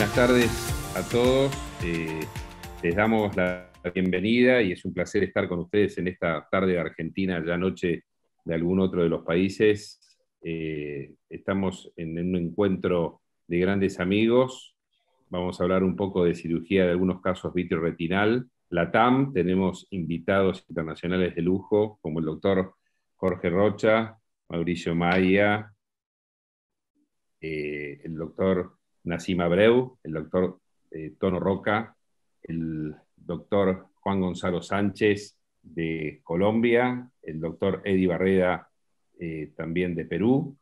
buenas tardes a todos. Les damos la bienvenida y es un placer estar con ustedes en esta tarde de Argentina, ya noche de algún otro de los países. Estamos en un encuentro de grandes amigos. Vamos a hablar un poco de cirugía de algunos casos vitreoretinal. LATAM, tenemos invitados internacionales de lujo, como el doctor Jorge Rocha, Mauricio Maya, el doctor Nassim Abreu, el doctor Tono Roca, el doctor Juan Gonzalo Sánchez de Colombia, el doctor Eddie Barreda también de Perú,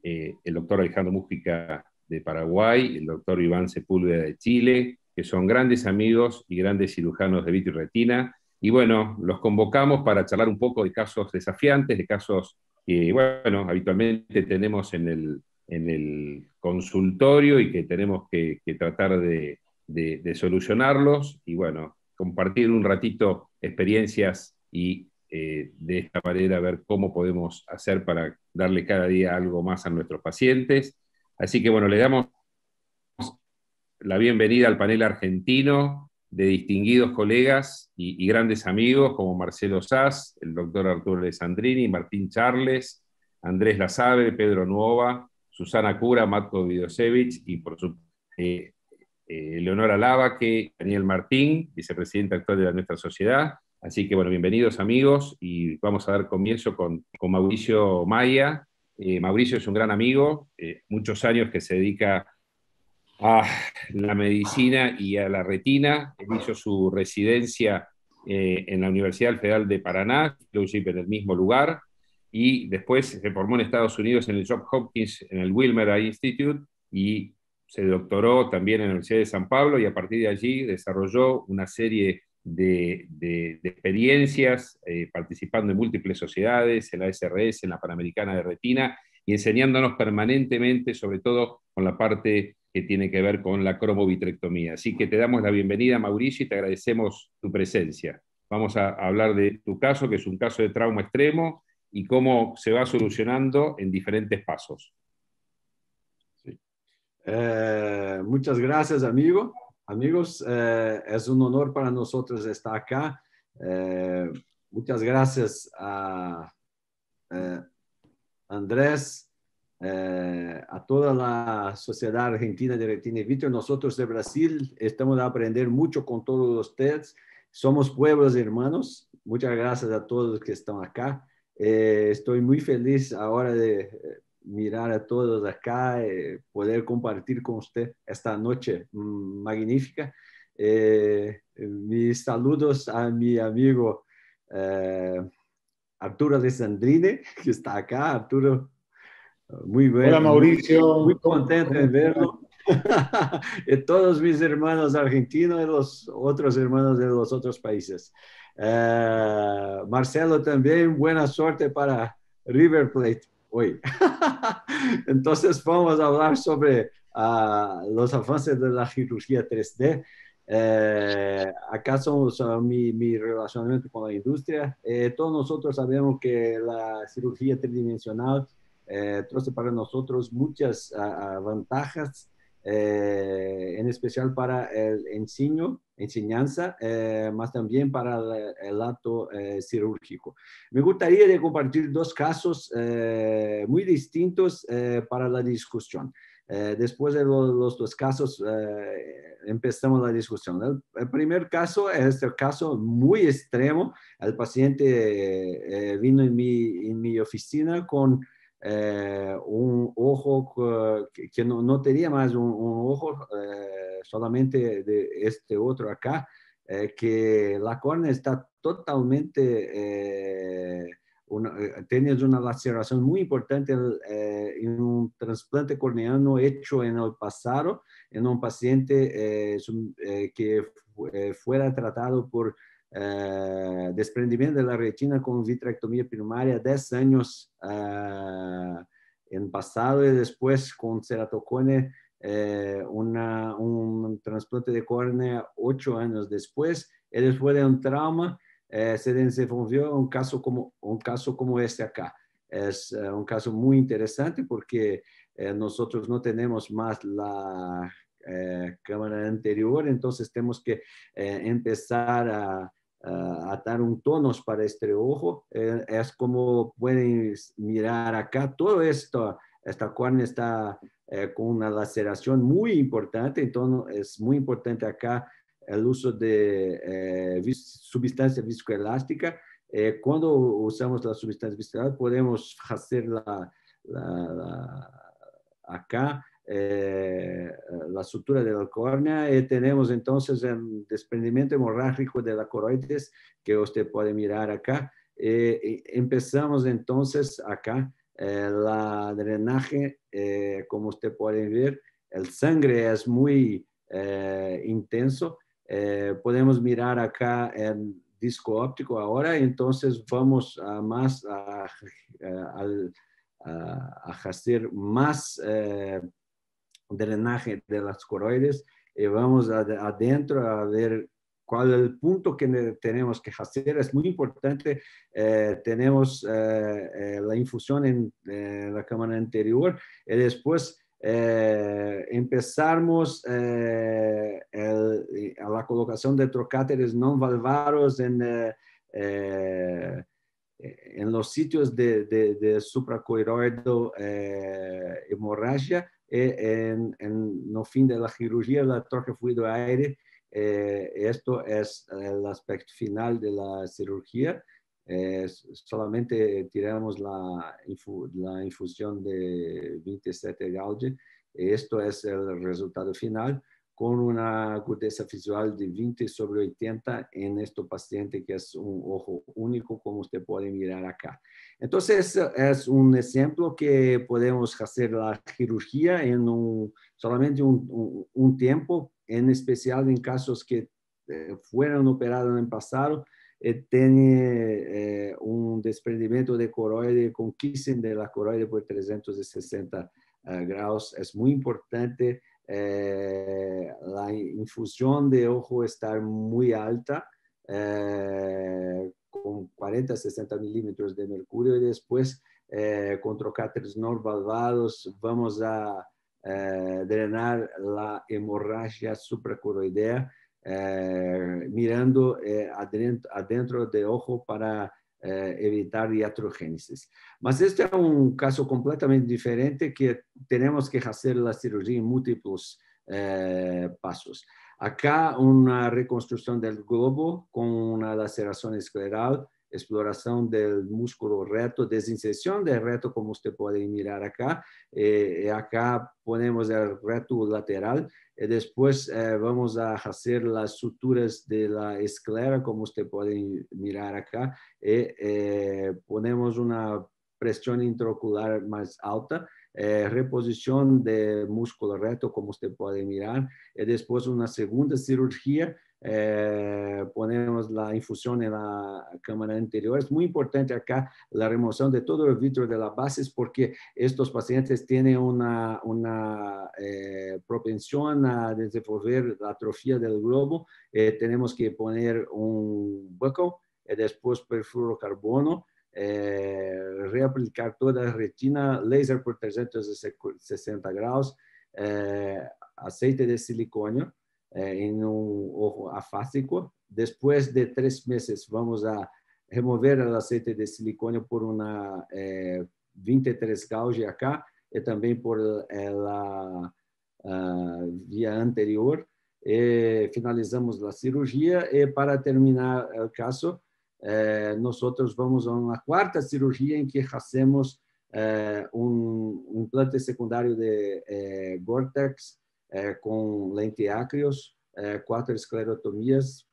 el doctor Alejandro Mújica de Paraguay, el doctor Iván Sepúlveda de Chile, que son grandes amigos y grandes cirujanos de vitro y retina. Y bueno, los convocamos para charlar un poco de casos desafiantes, de casos que, bueno, habitualmente tenemos en el consultorio y que tenemos que tratar de solucionarlos. Y bueno, compartir un ratito experiencias y de esta manera ver cómo podemos hacer para darle cada día algo más a nuestros pacientes. Así que bueno, le damos la bienvenida al panel argentino de distinguidos colegas y grandes amigos como Marcelo Sass, el doctor Arturo Alessandrini, Martín Charles, Andrés Lasabe, Pedro Nuova, Susana Cura, Matko Vidosevich y por supuesto Leonora Lavaque, Daniel Martín, vicepresidente actual de nuestra sociedad. Así que bueno, bienvenidos amigos y vamos a dar comienzo con Mauricio Maya. Mauricio es un gran amigo, muchos años que se dedica a la medicina y a la retina. Él hizo su residencia en la Universidad Federal de Paraná, en el mismo lugar, y después se formó en Estados Unidos en el Johns Hopkins, en el Wilmer Eye Institute, y se doctoró también en la Universidad de San Pablo, y a partir de allí desarrolló una serie de experiencias, participando en múltiples sociedades, en la SRS, en la Panamericana de Retina, y enseñándonos permanentemente, sobre todo con la parte que tiene que ver con la cromovitrectomía. Así que te damos la bienvenida, Mauricio, y te agradecemos tu presencia. Vamos a hablar de tu caso, que es un caso de trauma extremo, y cómo se va solucionando en diferentes pasos. Sí. Muchas gracias, amigo. Amigos, es un honor para nosotros estar acá. Muchas gracias a Andrés, a toda la Sociedad Argentina de Retina y Vitro. Nosotros de Brasil estamos a aprender mucho con todos ustedes. Somos pueblos hermanos. Muchas gracias a todos los que están acá. Estoy muy feliz ahora de mirar a todos acá, poder compartir con usted esta noche magnífica. Mis saludos a mi amigo Arturo Alessandrini, que está acá. Arturo, muy bien. Hola Mauricio, muy contento de ¿cómo verlo. Y todos mis hermanos argentinos y los otros hermanos de los otros países. Marcelo también, buena suerte para River Plate hoy. Entonces vamos a hablar sobre los avances de la cirugía 3D. Acá somos mi relacionamiento con la industria. Todos nosotros sabemos que la cirugía tridimensional trae para nosotros muchas ventajas, en especial para el enseñanza, más también para el acto cirúrgico. Me gustaría de compartir dos casos muy distintos para la discusión. Después de los dos casos, empezamos la discusión. El primer caso es el caso muy extremo. El paciente vino en mi oficina con un ojo que no tenía más un ojo, solamente de este otro acá, que la córnea está totalmente... tienes una laceración muy importante en un trasplante corneano hecho en el pasado en un paciente que fuera tratado por desprendimiento de la retina con vitrectomía primaria 10 años en pasado, y después con ceratocone un trasplante de córnea 8 años después, y después de un trauma se desenvolvió un caso como este acá. Es un caso muy interesante porque nosotros no tenemos más cámara anterior, entonces tenemos que empezar a dar un tonos para este ojo. Es como pueden mirar acá, todo esto, esta córnea está con una laceración muy importante, entonces es muy importante acá el uso de sustancia viscoelástica. Cuando usamos la sustancia viscoelástica podemos hacer acá la sutura de la córnea y tenemos entonces el desprendimiento hemorrágico de la coroides que usted puede mirar acá. Empezamos entonces acá la drenaje, como usted puede ver, el sangre es muy intenso. Podemos mirar acá el disco óptico ahora, entonces vamos a hacer más drenaje de las coroides y vamos adentro a ver cuál es el punto que tenemos que hacer. Es muy importante, tenemos la infusión en la cámara anterior y después empezamos a la colocación de trocáteres no valvados en los sitios de supracoroidal hemorragia. En no fin de la cirugía, la troca fluido aire. Esto es el aspecto final de la cirugía. Solamente tiramos la infusión de 27 Gauge. Esto es el resultado final con una agudeza visual de 20/80 en este paciente que es un ojo único, como usted puede mirar acá. Entonces, es un ejemplo que podemos hacer la cirugía en solamente un tiempo, en especial en casos que fueron operados en el pasado, tiene un desprendimiento de coroide con kissing de la coroide por 360 grados. Es muy importante la infusión de ojo estar muy alta, con 40-60 milímetros de mercurio, y después con trocáteres no valvados vamos a drenar la hemorragia supracoroidea, mirando adentro de ojo para evitar iatrogénesis. Mas este es un caso completamente diferente que tenemos que hacer la cirugía en múltiples pasos. Acá una reconstrucción del globo con una laceración escleral, exploración del músculo recto, desinserción del recto, como usted puede mirar acá. Acá ponemos el recto lateral. Después vamos a hacer las suturas de la esclera, como usted puede mirar acá. Ponemos una presión intraocular más alta, reposición de músculo recto, como usted puede mirar. Después una segunda cirugía, ponemos la infusión en la cámara anterior. Es muy importante acá la remoción de todo el vitro de la base, porque estos pacientes tienen una propensión a desenvolver la atrofia del globo. Tenemos que poner un buccal, después perfluorocarbono, reaplicar toda la retina, láser por 360 grados, aceite de siliconio en un ojo afásico. Después de 3 meses vamos a remover el aceite de siliconio por una 23 gauge acá y también por la vía anterior. Finalizamos la cirugía y para terminar el caso, nosotros vamos a una cuarta cirugía en que hacemos un implante secundario de Gore-Tex con lenteácrios, 4 esclerotomías,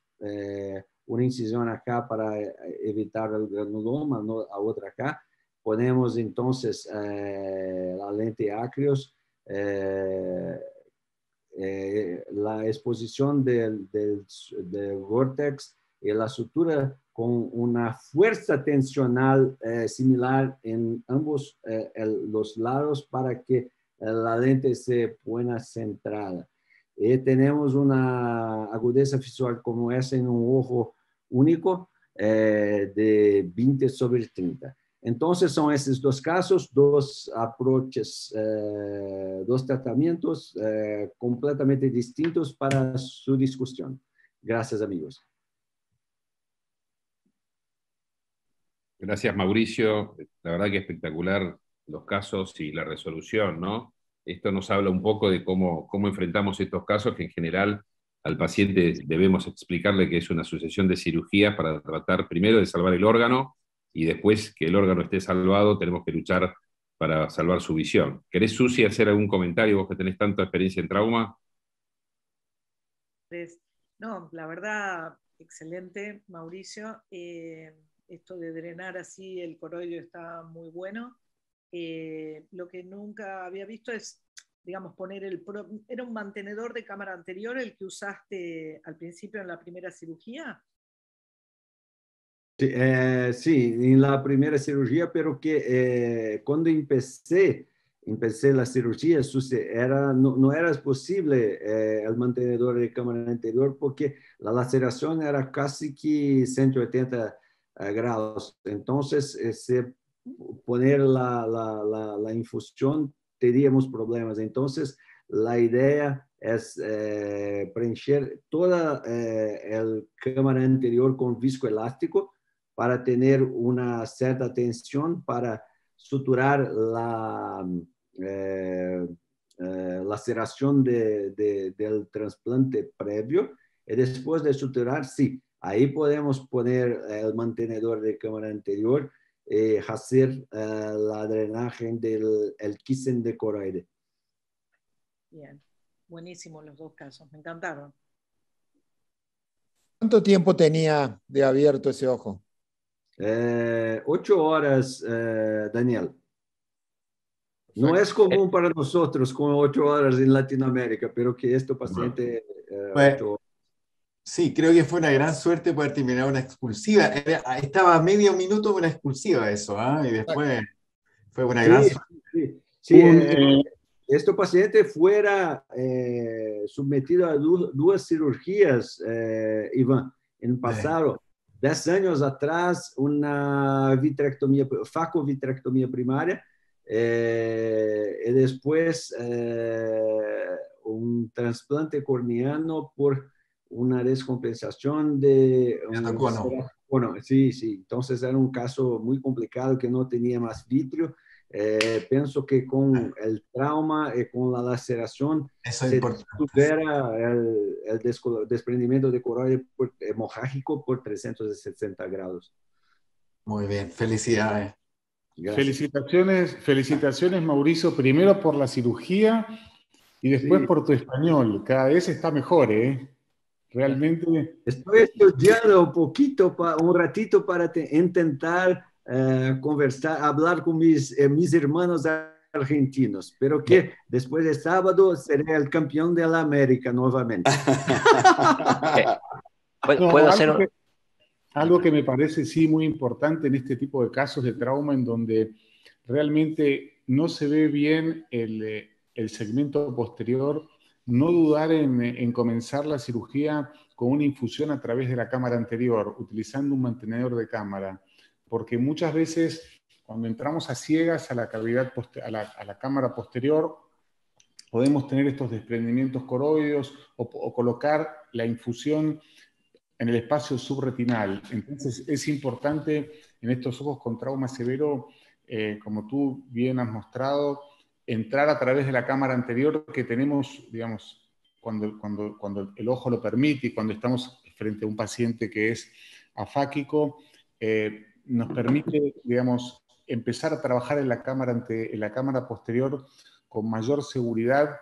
una incisión acá para evitar el granuloma, a otra acá. Ponemos entonces la lenteácrios, la exposición del Gore-Tex y la sutura con una fuerza tensional similar en ambos los lados para que la lente se ponga centrada. Tenemos una agudeza visual como esa en un ojo único de 20/30. Entonces son esos dos casos, dos approaches, dos tratamientos completamente distintos para su discusión. Gracias, amigos. Gracias, Mauricio. La verdad que espectacular los casos y la resolución, ¿no? Esto nos habla un poco de cómo enfrentamos estos casos, que en general al paciente debemos explicarle que es una sucesión de cirugías para tratar primero de salvar el órgano y después que el órgano esté salvado tenemos que luchar para salvar su visión. ¿Querés, Susi, hacer algún comentario, vos que tenés tanta experiencia en trauma? No, la verdad, excelente, Mauricio. Esto de drenar así el coroides está muy bueno. Lo que nunca había visto es, digamos, poner ¿Era un mantenedor de cámara anterior el que usaste al principio en la primera cirugía? Sí, sí, en la primera cirugía, pero que cuando empecé la cirugía, no era posible el mantenedor de cámara anterior porque la laceración era casi que 180 grados. Entonces, poner la infusión, teníamos problemas. Entonces, la idea es preencher toda el cámara anterior con viscoelástico para tener una cierta tensión para suturar laceración del trasplante previo. Y después de suturar, sí, ahí podemos poner el mantenedor de cámara anterior y hacer la drenaje del Kissen de coroide. Bien, buenísimo los dos casos, me encantaron. ¿Cuánto tiempo tenía de abierto ese ojo? 8 horas, Daniel. No es común para nosotros con 8 horas en Latinoamérica, pero que este paciente... Sí, creo que fue una gran suerte poder terminar una expulsiva. Estaba a medio minuto de una expulsiva eso, ¿eh? Y después fue una gran suerte. Sí, este paciente fuera sometido a dos cirugías, Iván, en el pasado. 10 años atrás, una vitrectomía, facovitrectomía primaria, y después un trasplante corneano por una descompensación de... Bueno, sí, sí. Entonces era un caso muy complicado que no tenía más vitrio. Pienso que con el trauma y con la laceración se supera el desprendimiento de coroide hemorrágico por 360 grados. Muy bien, felicidades. Felicitaciones, Mauricio, primero por la cirugía y después por tu español. Cada vez está mejor, ¿eh? Realmente. Estoy estudiando un poquito, un ratito para intentar conversar, hablar con mis hermanos argentinos, pero que después de sábado seré el campeón de la América nuevamente. ¿Puedo hacer algo que me parece sí muy importante en este tipo de casos de trauma en donde realmente no se ve bien el segmento posterior? No dudar en comenzar la cirugía con una infusión a través de la cámara anterior, utilizando un mantenedor de cámara, porque muchas veces cuando entramos a ciegas a la cavidad, a la cámara posterior, podemos tener estos desprendimientos coroideos o colocar la infusión en el espacio subretinal. Entonces es importante en estos ojos con trauma severo, como tú bien has mostrado, entrar a través de la cámara anterior que tenemos, digamos, cuando el ojo lo permite y cuando estamos frente a un paciente que es afáquico, nos permite, digamos, empezar a trabajar en la cámara posterior con mayor seguridad,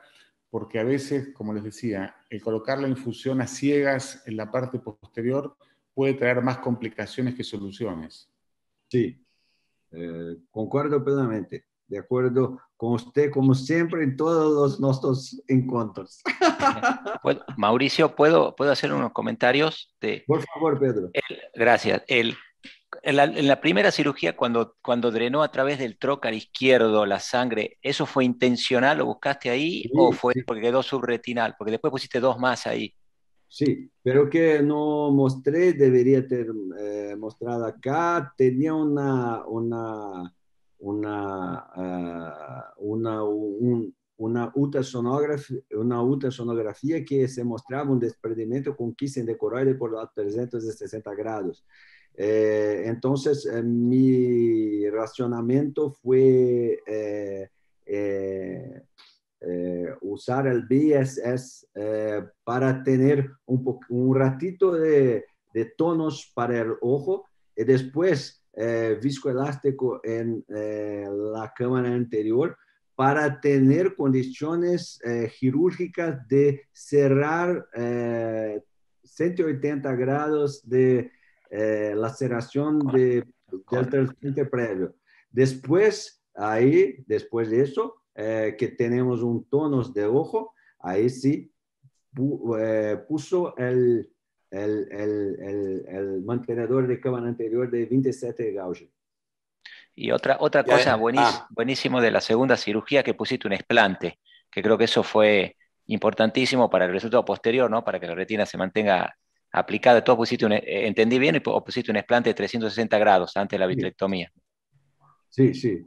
porque a veces, como les decía, el colocar la infusión a ciegas en la parte posterior puede traer más complicaciones que soluciones. Sí, concuerdo plenamente. De acuerdo con usted, como siempre, en todos nuestros encuentros. Mauricio, ¿puedo hacer unos comentarios? Por favor, Pedro. Gracias. En la primera cirugía, cuando drenó a través del trócar izquierdo la sangre, ¿eso fue intencional? ¿Lo buscaste ahí? Sí, ¿o fue porque quedó subretinal? Porque después pusiste dos más ahí. Sí, pero que no mostré, debería ter mostrado acá. Tenía una ultrasonografía que se mostraba un desprendimiento con quiste de coroide por los 360 grados. Entonces, mi racionamiento fue usar el BSS para tener un ratito de tonos para el ojo y después viscoelástico en la cámara anterior para tener condiciones quirúrgicas de cerrar 180 grados de laceración del trasplante previo. Después de eso, que tenemos un tonos de ojo, ahí sí puso el mantenedor de cámara anterior de 27 gauge. Y otra cosa buenísimo de la segunda cirugía, que pusiste un explante, que creo que eso fue importantísimo para el resultado posterior, ¿no? Para que la retina se mantenga aplicada. Todo entendí bien, o pusiste un explante de 360 grados antes de la vitrectomía. Sí, sí.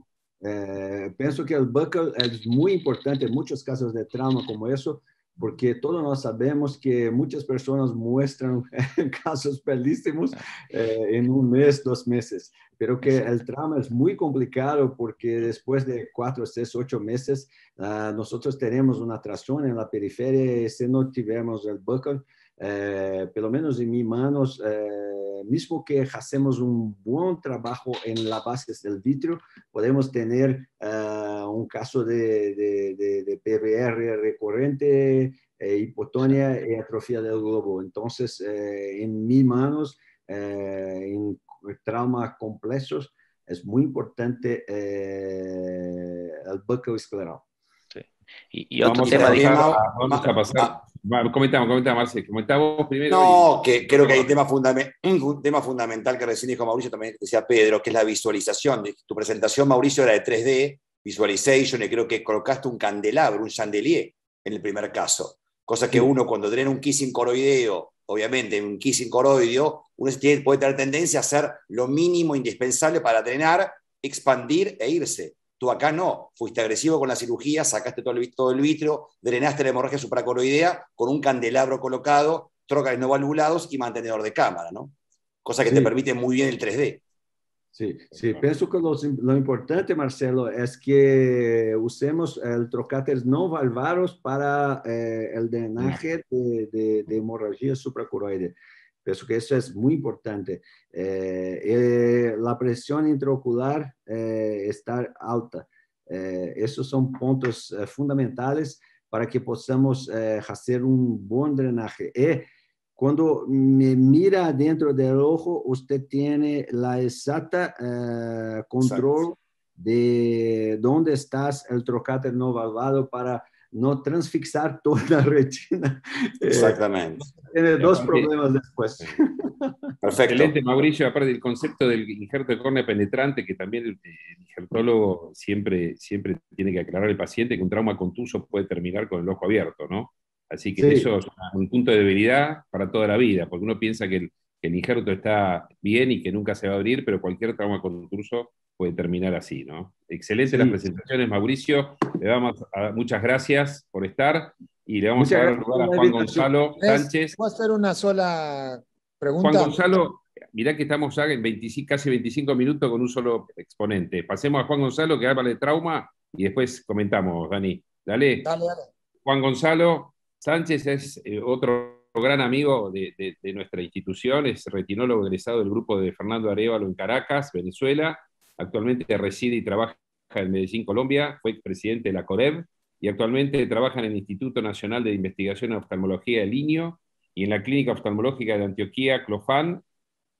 Pienso que el buccal es muy importante en muchos casos de trauma como eso, porque todos nos sabemos que muchas personas muestran casos belísimos en un mes, 2 meses, pero que el trauma es muy complicado porque después de 4, 6, 8 meses nosotros tenemos una tracción en la periferia y si no tuviéramos el buccal, pelo menos en mis manos, mismo que hacemos un buen trabajo en la base del vitrio, podemos tener un caso de PVR recurrente, hipotonia y atrofia del globo. Entonces, en mis manos, en traumas complejos, es muy importante el buccal escleral. Sí. Y otro tema... Vamos a pasar... Comenta, Marcelo. Comentá vos primero. No, que creo que hay un tema fundamental que recién dijo Mauricio, también decía Pedro, que es la visualización. Tu presentación, Mauricio, era de 3D, visualization, y creo que colocaste un candelabro, un chandelier, en el primer caso. Cosa que uno, cuando drena un kissing coroideo, obviamente en un kissing coroideo, uno puede tener tendencia a hacer lo mínimo indispensable para drenar, expandir e irse. Tú acá no, fuiste agresivo con la cirugía, sacaste todo el vitrio, drenaste la hemorragia supracoroidea con un candelabro colocado, trócares no valvulados y mantenedor de cámara, ¿no? Cosa que te permite muy bien el 3D. Sí, sí, pienso que lo importante, Marcelo, es que usemos el trocáteres no valvados para el drenaje de hemorragia supracoroidea. Pienso que eso es muy importante. La presión intraocular está alta. Esos son puntos fundamentales para que podamos hacer un buen drenaje. Cuando me mira dentro del ojo, usted tiene la exacta control de dónde está el trocáter no valvado para no transfixar toda la retina. Exactamente. Tiene dos problemas después. Perfecto. Excelente, Mauricio. Aparte del concepto del injerto de córnea penetrante, que también el injertólogo siempre tiene que aclarar al paciente que un trauma contuso puede terminar con el ojo abierto, ¿no? Así que eso es un punto de debilidad para toda la vida, porque uno piensa que el injerto está bien y que nunca se va a abrir, pero cualquier trauma contuso puede terminar así, ¿no? Excelente las presentaciones, Mauricio. Le damos muchas gracias por estar y le vamos a dar lugar a Juan Gonzalo Sánchez. ¿Puedo hacer una sola pregunta? Juan Gonzalo, mirá que estamos ya en casi 25 minutos con un solo exponente. Pasemos a Juan Gonzalo, que habla de trauma, y después comentamos, Dani. Dale. Juan Gonzalo Sánchez es otro gran amigo de nuestra institución, es retinólogo egresado del grupo de Fernando Arévalo en Caracas, Venezuela. Actualmente reside y trabaja en Medellín, Colombia. Fue presidente de la COREB y actualmente trabaja en el Instituto Nacional de Investigación en Oftalmología del INIO y en la Clínica Oftalmológica de Antioquia, CLOFAN,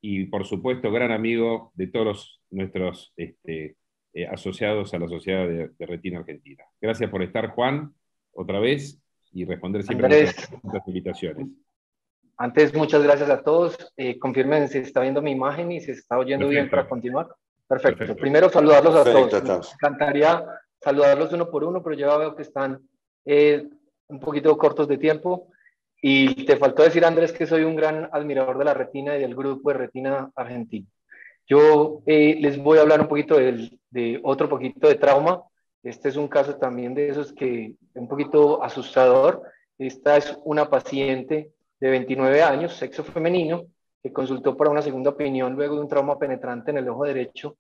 y por supuesto gran amigo de todos nuestros asociados a la Sociedad de Retina Argentina. Gracias por estar, Juan, otra vez, y responder siempre a nuestras invitaciones. Antes, muchas gracias a todos. Confirmen si se está viendo mi imagen y si se está oyendo bien para continuar. Perfecto. Primero, saludarlos a todos. Me encantaría saludarlos uno por uno, pero ya veo que están un poquito cortos de tiempo. Y te faltó decir, Andrés, que soy un gran admirador de la retina y del grupo de retina argentino. Yo les voy a hablar un poquito de otro poquito de trauma. Este es un caso también de esos que un poquito asustador. Esta es una paciente de 29 años, sexo femenino, que consultó para una segunda opinión luego de un trauma penetrante en el ojo derecho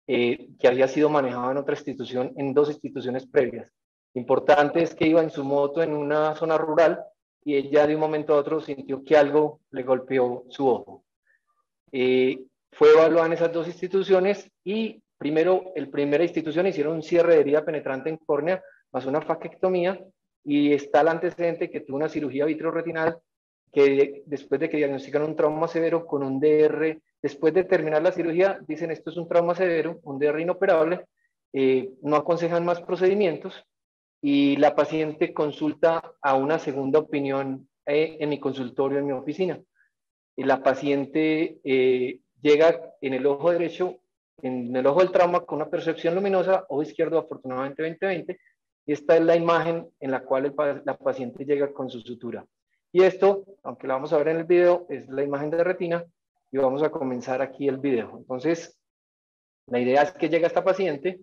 que había sido manejado en otra institución, en 2 instituciones previas. Importante es que iba en su moto en una zona rural y ella de un momento a otro sintió que algo le golpeó su ojo. Fue evaluada en esas 2 instituciones y primero, en primera institución hicieron un cierre de herida penetrante en córnea más una faquectomía y está el antecedente que tuvo una cirugía vitreoretinal que después de que diagnosticaron un trauma severo con un DR, después de terminar la cirugía, dicen esto es un trauma severo, un DR inoperable, no aconsejan más procedimientos y la paciente consulta a una segunda opinión en mi consultorio, en mi oficina. Y la paciente llega en el ojo derecho, en el ojo del trauma con una percepción luminosa, ojo izquierdo afortunadamente 20/20, y esta es la imagen en la cual la paciente llega con su sutura. Y esto, aunque la vamos a ver en el video, es la imagen de retina y vamos a comenzar aquí el video. Entonces, la idea es que llega esta paciente,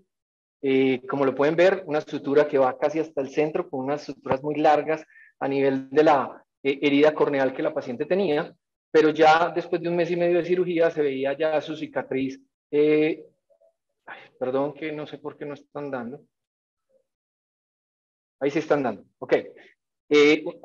como lo pueden ver, una sutura que va casi hasta el centro, con unas suturas muy largas a nivel de la herida corneal que la paciente tenía, pero ya después de 1 mes y medio de cirugía se veía ya su cicatriz. Perdón que no sé por qué no están dando. Ahí sí están dando, ok.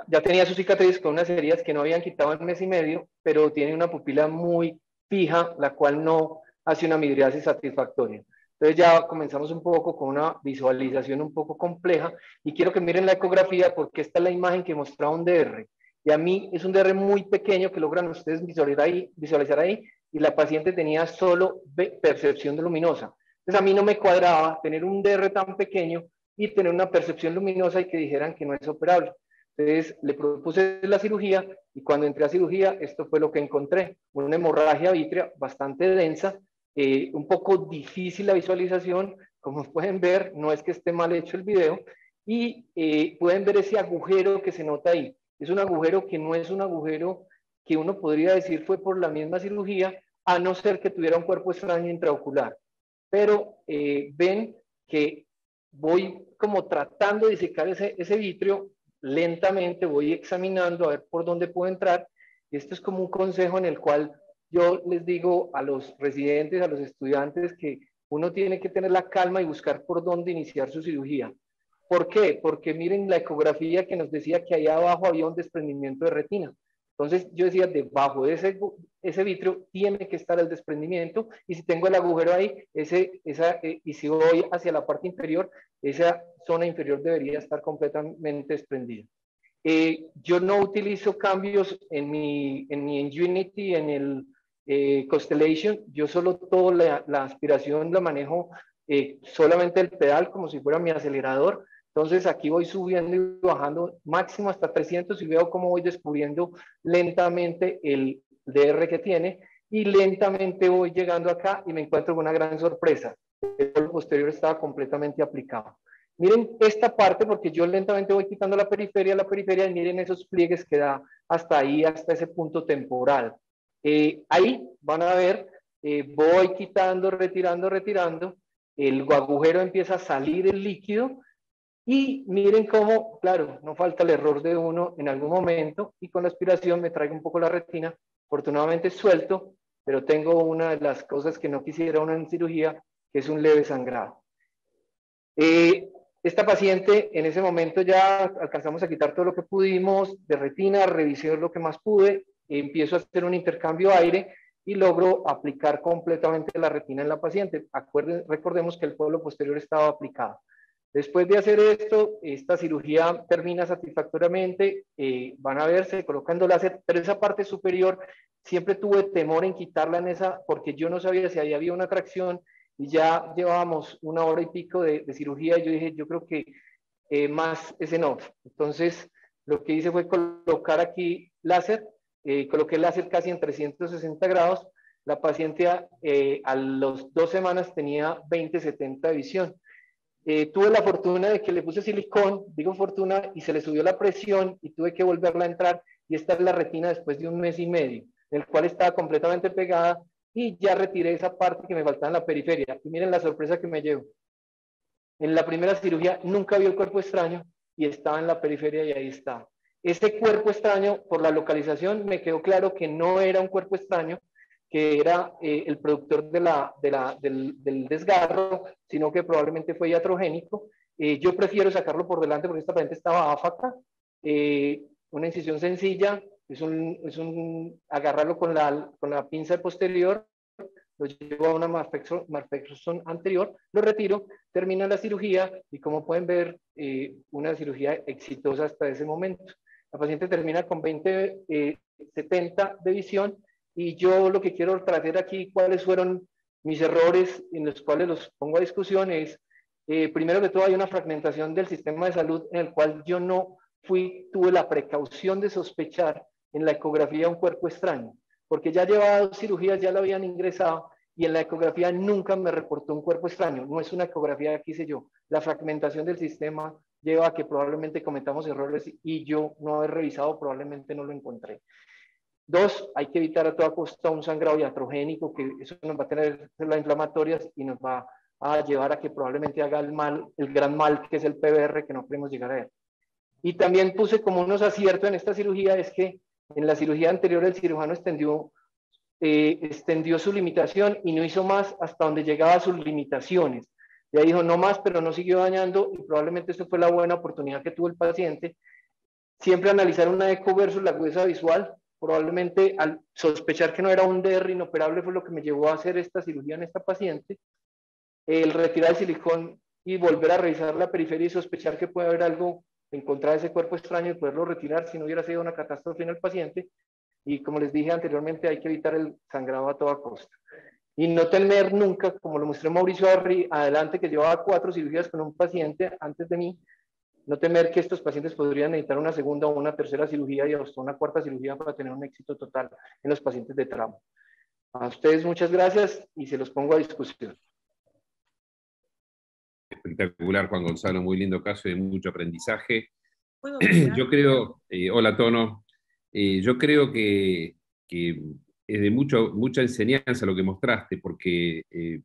Ya tenía su cicatriz con unas heridas que no habían quitado en 1 mes y medio, pero tiene una pupila muy fija, la cual no hace una midriasis satisfactoria. Entonces ya comenzamos un poco con una visualización un poco compleja y quiero que miren la ecografía porque esta es la imagen que mostraba un DR. Y a mí es un DR muy pequeño que logran ustedes visualizar ahí y la paciente tenía solo percepción de luminosa. Entonces a mí no me cuadraba tener un DR tan pequeño y tener una percepción luminosa y que dijeran que no es operable. Entonces le propuse la cirugía y cuando entré a cirugía esto fue lo que encontré, una hemorragia vítrea bastante densa, un poco difícil la visualización, como pueden ver, no es que esté mal hecho el video, y pueden ver ese agujero que se nota ahí. Es un agujero que no es un agujero que uno podría decir fue por la misma cirugía, a no ser que tuviera un cuerpo extraño intraocular. Pero ven que voy como tratando de disecar ese vítreo, lentamente voy examinando a ver por dónde puedo entrar. Y esto es como un consejo en el cual yo les digo a los residentes, a los estudiantes, que uno tiene que tener la calma y buscar por dónde iniciar su cirugía. ¿Por qué? Porque miren la ecografía que nos decía que ahí abajo había un desprendimiento de retina. Entonces yo decía, debajo de ese vítreo tiene que estar el desprendimiento y si tengo el agujero ahí, y si voy hacia la parte inferior, esa zona inferior debería estar completamente desprendida. Yo no utilizo cambios en mi Unity, en el Constellation, yo solo toda la aspiración la manejo solamente el pedal como si fuera mi acelerador. Entonces aquí voy subiendo y bajando máximo hasta 300 y veo cómo voy descubriendo lentamente el DR que tiene y lentamente voy llegando acá y me encuentro con una gran sorpresa. El polo posterior estaba completamente aplicado. Miren esta parte porque yo lentamente voy quitando la periferia y miren esos pliegues que da hasta ahí, hasta ese punto temporal. Ahí van a ver, voy quitando, retirando, el agujero empieza a salir el líquido. Y miren cómo, claro, no falta el error de uno en algún momento y con la aspiración me traigo un poco la retina, afortunadamente suelto, pero tengo una de las cosas que no quisiera una en cirugía, que es un leve sangrado. Esta paciente en ese momento ya alcanzamos a quitar todo lo que pudimos de retina, revisé lo que más pude, empiezo a hacer un intercambio aire y logro aplicar completamente la retina en la paciente. Recordemos que el polo posterior estaba aplicado. Después de hacer esto, esta cirugía termina satisfactoriamente, van a ver, se colocando láser, pero esa parte superior siempre tuve temor en quitarla porque yo no sabía si ahí había una tracción y ya llevábamos 1 hora y pico de cirugía y yo dije, yo creo que más es enough. Entonces, lo que hice fue colocar aquí láser, coloqué láser casi en 360 grados, la paciente a las 2 semanas tenía 20/70 de visión. Tuve la fortuna de que le puse silicón, digo fortuna, y se le subió la presión y tuve que volverla a entrar y esta es la retina después de 1 mes y medio, en el cual estaba completamente pegada y ya retiré esa parte que me faltaba en la periferia. Y miren la sorpresa que me llevo. En la primera cirugía nunca vi el cuerpo extraño y estaba en la periferia y ahí está. Este cuerpo extraño, por la localización, me quedó claro que no era un cuerpo extraño, que era el productor del desgarro, sino que probablemente fue iatrogénico. Yo prefiero sacarlo por delante porque esta paciente estaba áfaca. Una incisión sencilla, agarrarlo con la pinza posterior, lo llevo a una malformación anterior, lo retiro, termina la cirugía y como pueden ver, una cirugía exitosa hasta ese momento. La paciente termina con 20/70 de visión y yo lo que quiero traer aquí, cuáles fueron mis errores en los cuales los pongo a discusión es, primero que todo hay una fragmentación del sistema de salud en el cual yo no tuve la precaución de sospechar en la ecografía un cuerpo extraño, porque ya llevaba 2 cirugías, ya lo habían ingresado y en la ecografía nunca me reportó un cuerpo extraño. No es una ecografía que hice yo. La fragmentación del sistema lleva a que probablemente cometamos errores y yo no haber revisado probablemente no lo encontré. 2, hay que evitar a toda costa un sangrado iatrogénico, que eso nos va a tener células inflamatorias y nos va a llevar a que probablemente haga el gran mal que es el PBR, que no queremos llegar a él. Y también puse como unos aciertos en esta cirugía, es que en la cirugía anterior el cirujano extendió su limitación y no hizo más hasta donde llegaba a sus limitaciones. Ya dijo no más, pero no siguió dañando y probablemente esta fue la buena oportunidad que tuvo el paciente. Siempre analizar una eco versus la agudeza visual. Probablemente al sospechar que no era un DR inoperable fue lo que me llevó a hacer esta cirugía en esta paciente. El retirar el silicón y volver a revisar la periferia y sospechar que puede haber algo, encontrar ese cuerpo extraño y poderlo retirar si no hubiera sido una catástrofe en el paciente. Y como les dije anteriormente, hay que evitar el sangrado a toda costa. Y no tener nunca, como lo mostré Mauricio adelante, que llevaba 4 cirugías con un paciente antes de mí, no temer que estos pacientes podrían necesitar una segunda o una tercera cirugía y hasta una 4ª cirugía para tener un éxito total en los pacientes de trauma. A ustedes muchas gracias y se los pongo a discusión. Espectacular, Juan Gonzalo, muy lindo caso y de mucho aprendizaje. Yo creo, hola Tono, yo creo que es de mucha enseñanza lo que mostraste, porque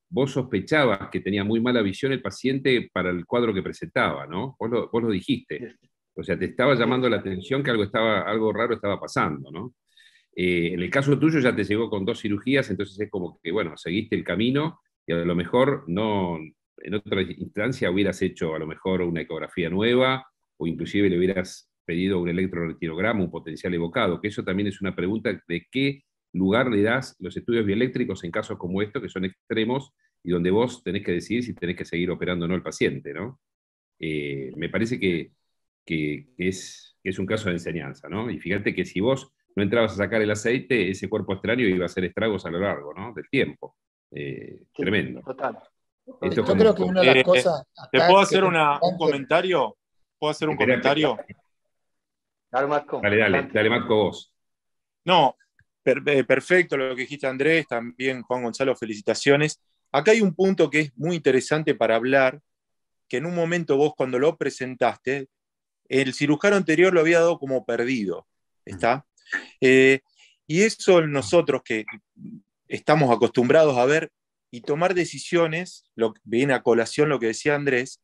vos sospechabas que tenía muy mala visión el paciente para el cuadro que presentaba, ¿no? Vos lo dijiste. O sea, te estaba llamando la atención que algo raro estaba pasando, ¿no? En el caso tuyo ya te llegó con 2 cirugías, entonces es como que, bueno, seguiste el camino y a lo mejor en otra instancia hubieras hecho a lo mejor una ecografía nueva o inclusive le hubieras pedido un electroretinograma, un potencial evocado, que eso también es una pregunta de qué lugar le das los estudios bioeléctricos en casos como estos, que son extremos, y donde vos tenés que decidir si tenés que seguir operando o no al paciente, ¿no? Me parece que es un caso de enseñanza, ¿no? Y fíjate que si vos no entrabas a sacar el aceite, ese cuerpo extraño iba a hacer estragos a lo largo, ¿no? Del tiempo. Tremendo. Total. Yo creo que una de las cosas... ¿Te puedo hacer un comentario? ¿Puedo hacer un comentario? Dale, Marco. Dale, Marco, vos. No, perfecto lo que dijiste, Andrés, también Juan Gonzalo, felicitaciones. Acá hay un punto que es muy interesante para hablar, que en un momento vos cuando lo presentaste, el cirujano anterior lo había dado como perdido, ¿está? Y eso nosotros que estamos acostumbrados a ver y tomar decisiones, lo que viene a colación lo que decía Andrés,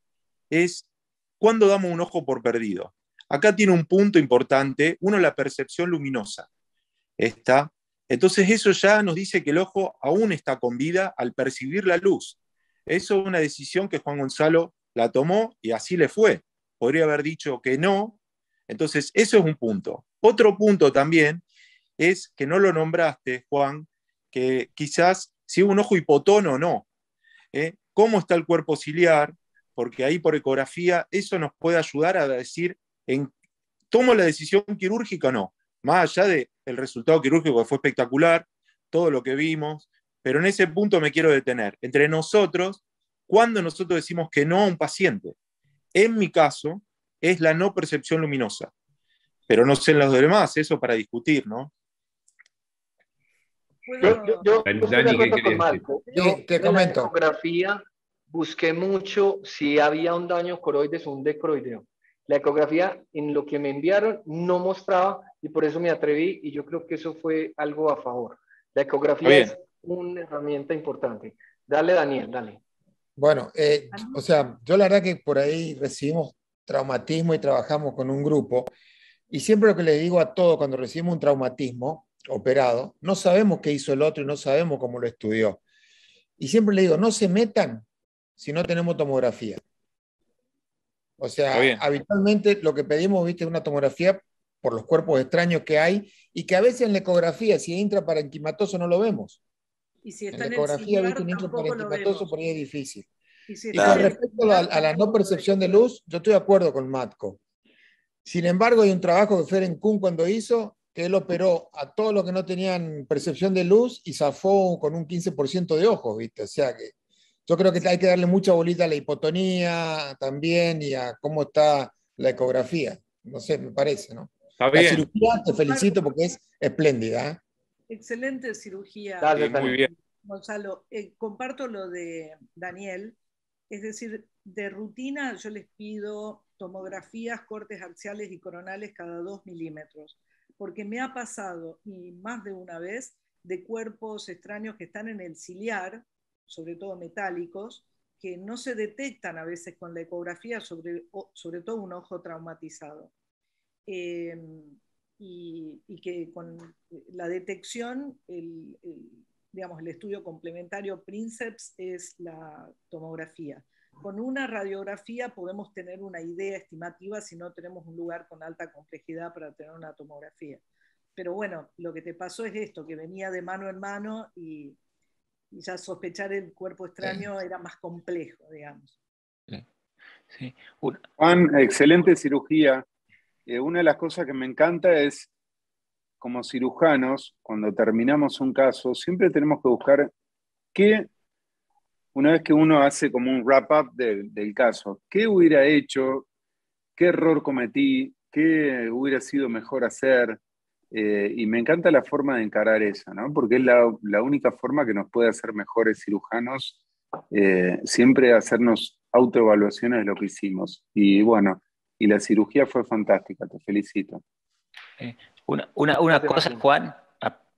es cuándo damos un ojo por perdido. Acá tiene un punto importante, uno, la percepción luminosa. ¿Está? Entonces eso ya nos dice que el ojo aún está con vida al percibir la luz. Eso es una decisión que Juan Gonzalo la tomó y así le fue. Podría haber dicho que no. Entonces eso es un punto. Otro punto también es que no lo nombraste, Juan, que quizás si un ojo hipotono o no. ¿Cómo está el cuerpo ciliar? Porque ahí por ecografía eso nos puede ayudar a decir, ¿tomo la decisión quirúrgica o no? Más allá del resultado quirúrgico que fue espectacular, todo lo que vimos, pero en ese punto me quiero detener. Entre nosotros, cuando nosotros decimos que no a un paciente, en mi caso, es la no percepción luminosa. Pero no sé en los demás, eso para discutir, ¿no? Yo estoy de acuerdo con Marco. Te comento. En la ecografía busqué mucho si había un daño coroides o un decoroideo. La ecografía, en lo que me enviaron, no mostraba y por eso me atreví y yo creo que eso fue algo a favor. La ecografía es una herramienta importante. Dale, Daniel, dale. Bueno, o sea, yo la verdad que por ahí recibimos traumatismo y trabajamos con un grupo, y siempre lo que le digo a todos cuando recibimos un traumatismo operado, no sabemos qué hizo el otro y no sabemos cómo lo estudió. Y siempre le digo, no se metan si no tenemos tomografía. O sea, habitualmente lo que pedimos, viste, es una tomografía por los cuerpos extraños que hay y que a veces en la ecografía, si es intraparenquimatoso, no lo vemos. Y si está en la ecografía, en el viste, un intraparenquimatoso por ahí es difícil. Y con respecto a la no percepción de luz, yo estoy de acuerdo con Matko. Sin embargo, hay un trabajo que Ferenc Kuhn cuando hizo, que él operó a todos los que no tenían percepción de luz y zafó con un 15% de ojos, ¿viste? O sea que yo creo que hay que darle mucha bolita a la hipotonía también y a cómo está la ecografía. No sé, me parece, ¿no? Está la bien. cirugía, te felicito porque es espléndida. ¿Eh? Excelente cirugía. Dale, muy bien. Gonzalo, comparto lo de Daniel. Es decir, de rutina yo les pido tomografías, cortes axiales y coronales cada 2 milímetros, porque me ha pasado, y más de una vez, de cuerpos extraños que están en el ciliar, sobre todo metálicos, que no se detectan a veces con la ecografía, sobre todo un ojo traumatizado. Y que con la detección, digamos, el estudio complementario Princeps es la tomografía. Con una radiografía podemos tener una idea estimativa si no tenemos un lugar con alta complejidad para tener una tomografía. Pero bueno, lo que te pasó es esto, que venía de mano en mano y ya sospechar el cuerpo extraño era más complejo, digamos. Sí. Juan, excelente cirugía. Una de las cosas que me encanta es, como cirujanos, cuando terminamos un caso, siempre tenemos que buscar qué, una vez que uno hace como un wrap-up del caso, qué hubiera hecho, qué error cometí, qué hubiera sido mejor hacer. Y me encanta la forma de encarar eso, ¿no? Porque es la única forma que nos puede hacer mejores cirujanos, siempre hacernos autoevaluaciones de lo que hicimos. Y bueno, y la cirugía fue fantástica, te felicito. Una cosa, Juan,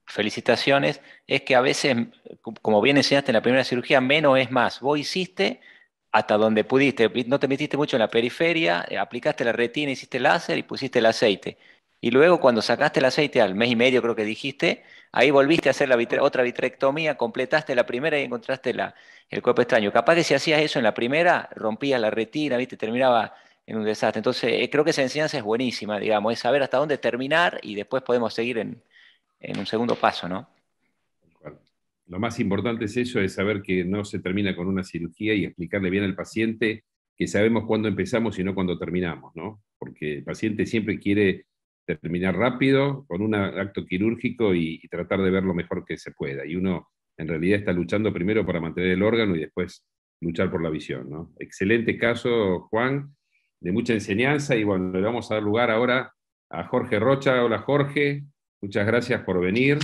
felicitaciones, es que a veces, como bien enseñaste en la primera cirugía, menos es más. Vos hiciste hasta donde pudiste, no te metiste mucho en la periferia, aplicaste la retina, hiciste láser y pusiste el aceite. Y luego cuando sacaste el aceite al mes y medio, creo que dijiste, ahí volviste a hacer otra vitrectomía, completaste la primera y encontraste el cuerpo extraño. Capaz que si hacías eso en la primera, rompías la retina, ¿viste? Terminaba en un desastre. Entonces, creo que esa enseñanza es buenísima, digamos, es saber hasta dónde terminar y después podemos seguir en un segundo paso, ¿no? Lo más importante es eso, es saber que no se termina con una cirugía y explicarle bien al paciente que sabemos cuándo empezamos y no cuándo terminamos, ¿no? Porque el paciente siempre quiere terminar rápido con un acto quirúrgico y tratar de ver lo mejor que se pueda. Y uno en realidad está luchando primero para mantener el órgano y después luchar por la visión, ¿no? Excelente caso, Juan, de mucha enseñanza. Y bueno, le vamos a dar lugar ahora a Jorge Rocha. Hola, Jorge. Muchas gracias por venir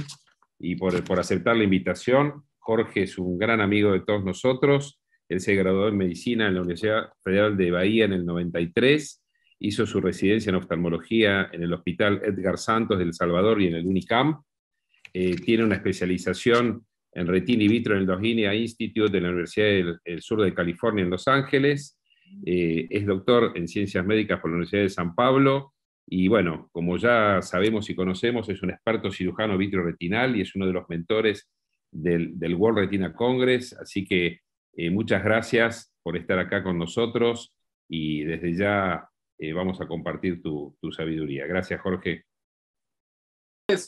y por aceptar la invitación. Jorge es un gran amigo de todos nosotros. Él se graduó en medicina en la Universidad Federal de Bahía en el 93. Hizo su residencia en oftalmología en el Hospital Edgar Santos de El Salvador y en el UNICAM. Tiene una especialización en retina in vitro en el Doheny Institute de la Universidad del Sur de California en Los Ángeles. Es doctor en ciencias médicas por la Universidad de San Pablo. Y bueno, como ya sabemos y conocemos, es un experto cirujano vitreoretinal y es uno de los mentores del World Retina Congress. Así que muchas gracias por estar acá con nosotros y desde ya vamos a compartir tu sabiduría. Gracias, Jorge.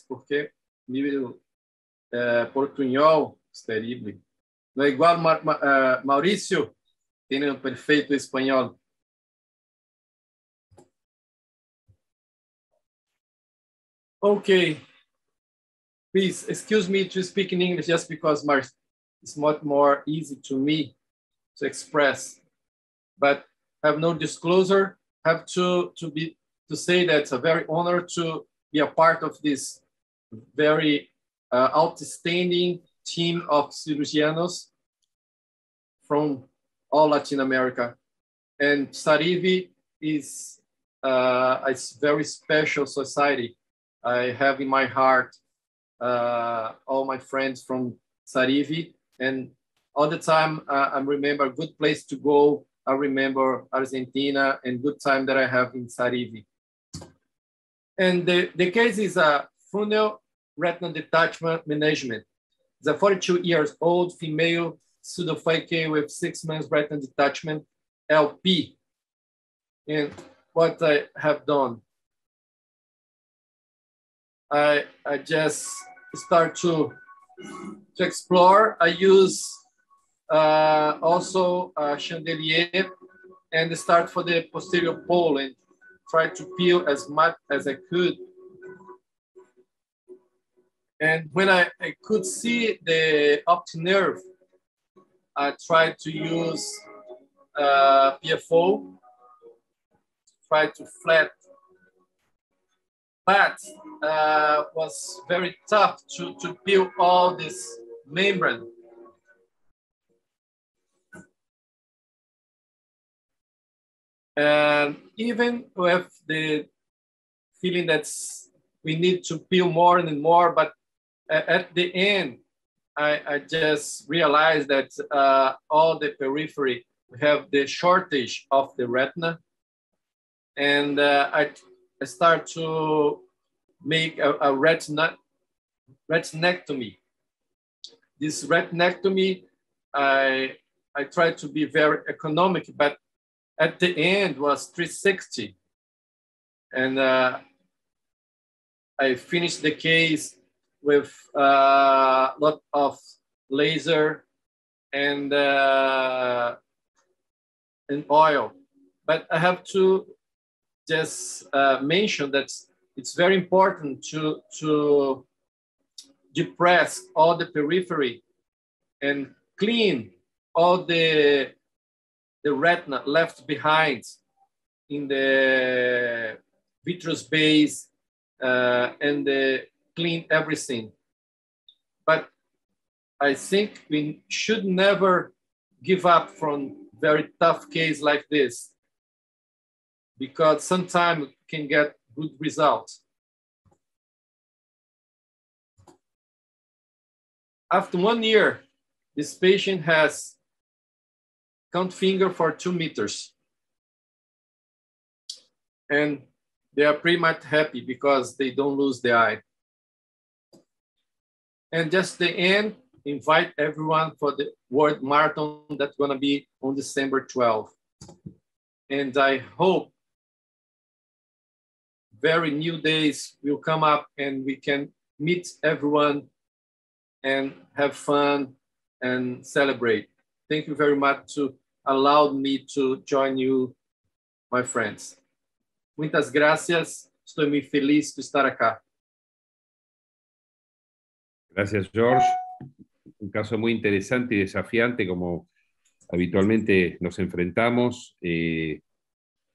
Porque nível portunhol es terrível. Não é igual Maurício, tem um perfeito espanhol. Okay, please excuse me to speak in English just because it's much more easy to me to express, but have no disclosure. Have to say that it's a very honor to be a part of this very outstanding team of cirurgianos from all Latin America, and Sarivi is a very special society. I have in my heart all my friends from Sarivi, and all the time I remember a good place to go. I remember Argentina and good time that I have in Sarivi. And the case is a frontal retinal detachment management. It's a 42 years old female pseudophakic with 6 months retinal detachment, LP. And what I have done, I just start to explore. I use also a chandelier and start for the posterior pole and try to peel as much as I could. And when I could see the optic nerve, I tried to use PFO, try to flat, but was very tough to peel all this membrane. And even with the feeling that we need to peel more and more, but at the end, I just realized that all the periphery have the shortage of the retina. And I start to make a retinectomy. This retinectomy, I try to be very economic, but at the end was 360. And I finished the case with a lot of laser and oil. But I have to just mention that it's very important to depress all the periphery and clean all the retina left behind in the vitreous base and clean everything. But I think we should never give up from very tough case like this, because sometimes it can get good results. After 1 year, this patient has count finger for 2 meters. And they are pretty much happy because they don't lose the eye. And just the end, invite everyone for the World Marathon that's gonna be on December 12th. And I hope very new days will come up and we can meet everyone and have fun and celebrate. Thank you very much to allow me to join you, my friends. Muitas gracias. Estoy muy feliz de estar acá. Gracias, George. Un caso muy interesante y desafiante, como habitualmente nos enfrentamos.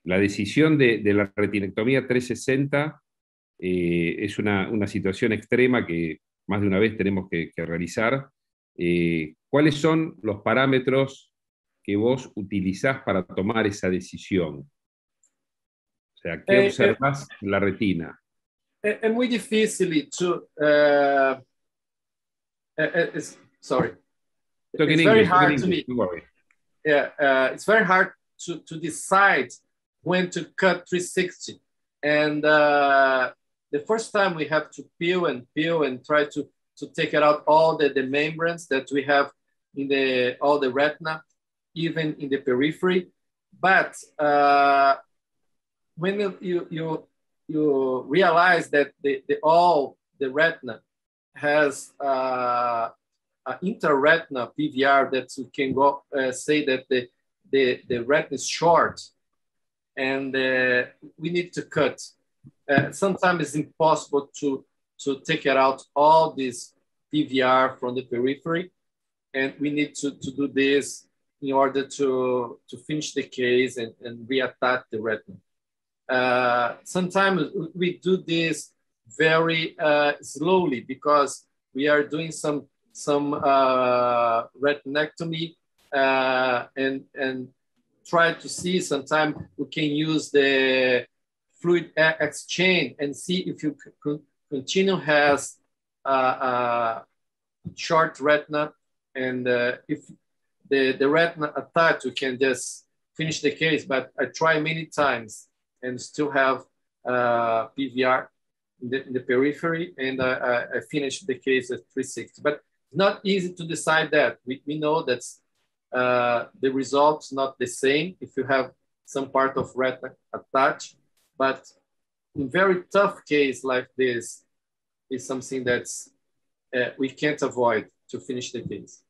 La decisión de la retinectomía 360 es una situación extrema que más de una vez tenemos que realizar. ¿Cuáles son los parámetros que vos utilizás para tomar esa decisión? O sea, ¿qué observás en la retina? Es muy difícil sorry. It's very hard to me. Yeah, it's very hard to decide when to cut 360. And the first time we have to peel and try to take it out all the membranes that we have in all the retina, even in the periphery. But when you realize that all the retina has an intraretinal PVR that you can go say that the retina is short, and we need to cut. Sometimes it's impossible to take it out all this PVR from the periphery, and we need to do this in order to finish the case and reattach the retina. Sometimes we do this very slowly because we are doing some retinectomy and try to see. Sometimes we can use the fluid exchange and see if you continue has a short retina, and if the retina attached, you can just finish the case. But I try many times and still have PVR in the periphery, and I finished the case at 360. But it's not easy to decide that. We know that the results not the same if you have some part of retina attached, but in very tough case like this is something that's we can't avoid to finish the case.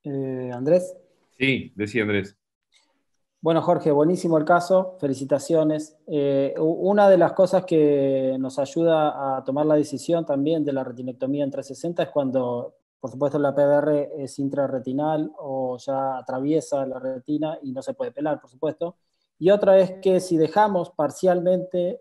Andrés. Sí, decía Andrés. Bueno, Jorge, buenísimo el caso, felicitaciones. Una de las cosas que nos ayuda a tomar la decisión también de la retinectomía en 360 es cuando, por supuesto, la PVR es intrarretinal o ya atraviesa la retina y no se puede pelar, por supuesto. Y otra es que si dejamos parcialmente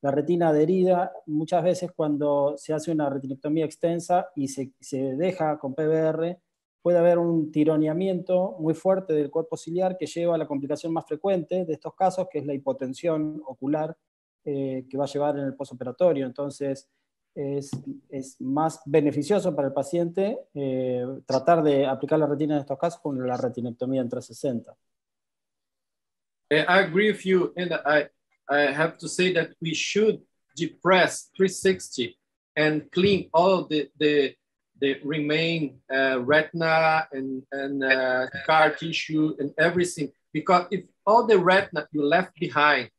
la retina adherida, muchas veces cuando se hace una retinectomía extensa y se deja con PVR, puede haber un tironeamiento muy fuerte del cuerpo ciliar que lleva a la complicación más frecuente de estos casos, que es la hipotensión ocular que va a llevar en el postoperatorio. Entonces, es más beneficioso para el paciente tratar de aplicar la retina en estos casos con la retinectomía en 360. I agree with you, and I have to say that we should depress 360 and clean all the remain retina and scar tissue and everything, because if all the retina you left behind,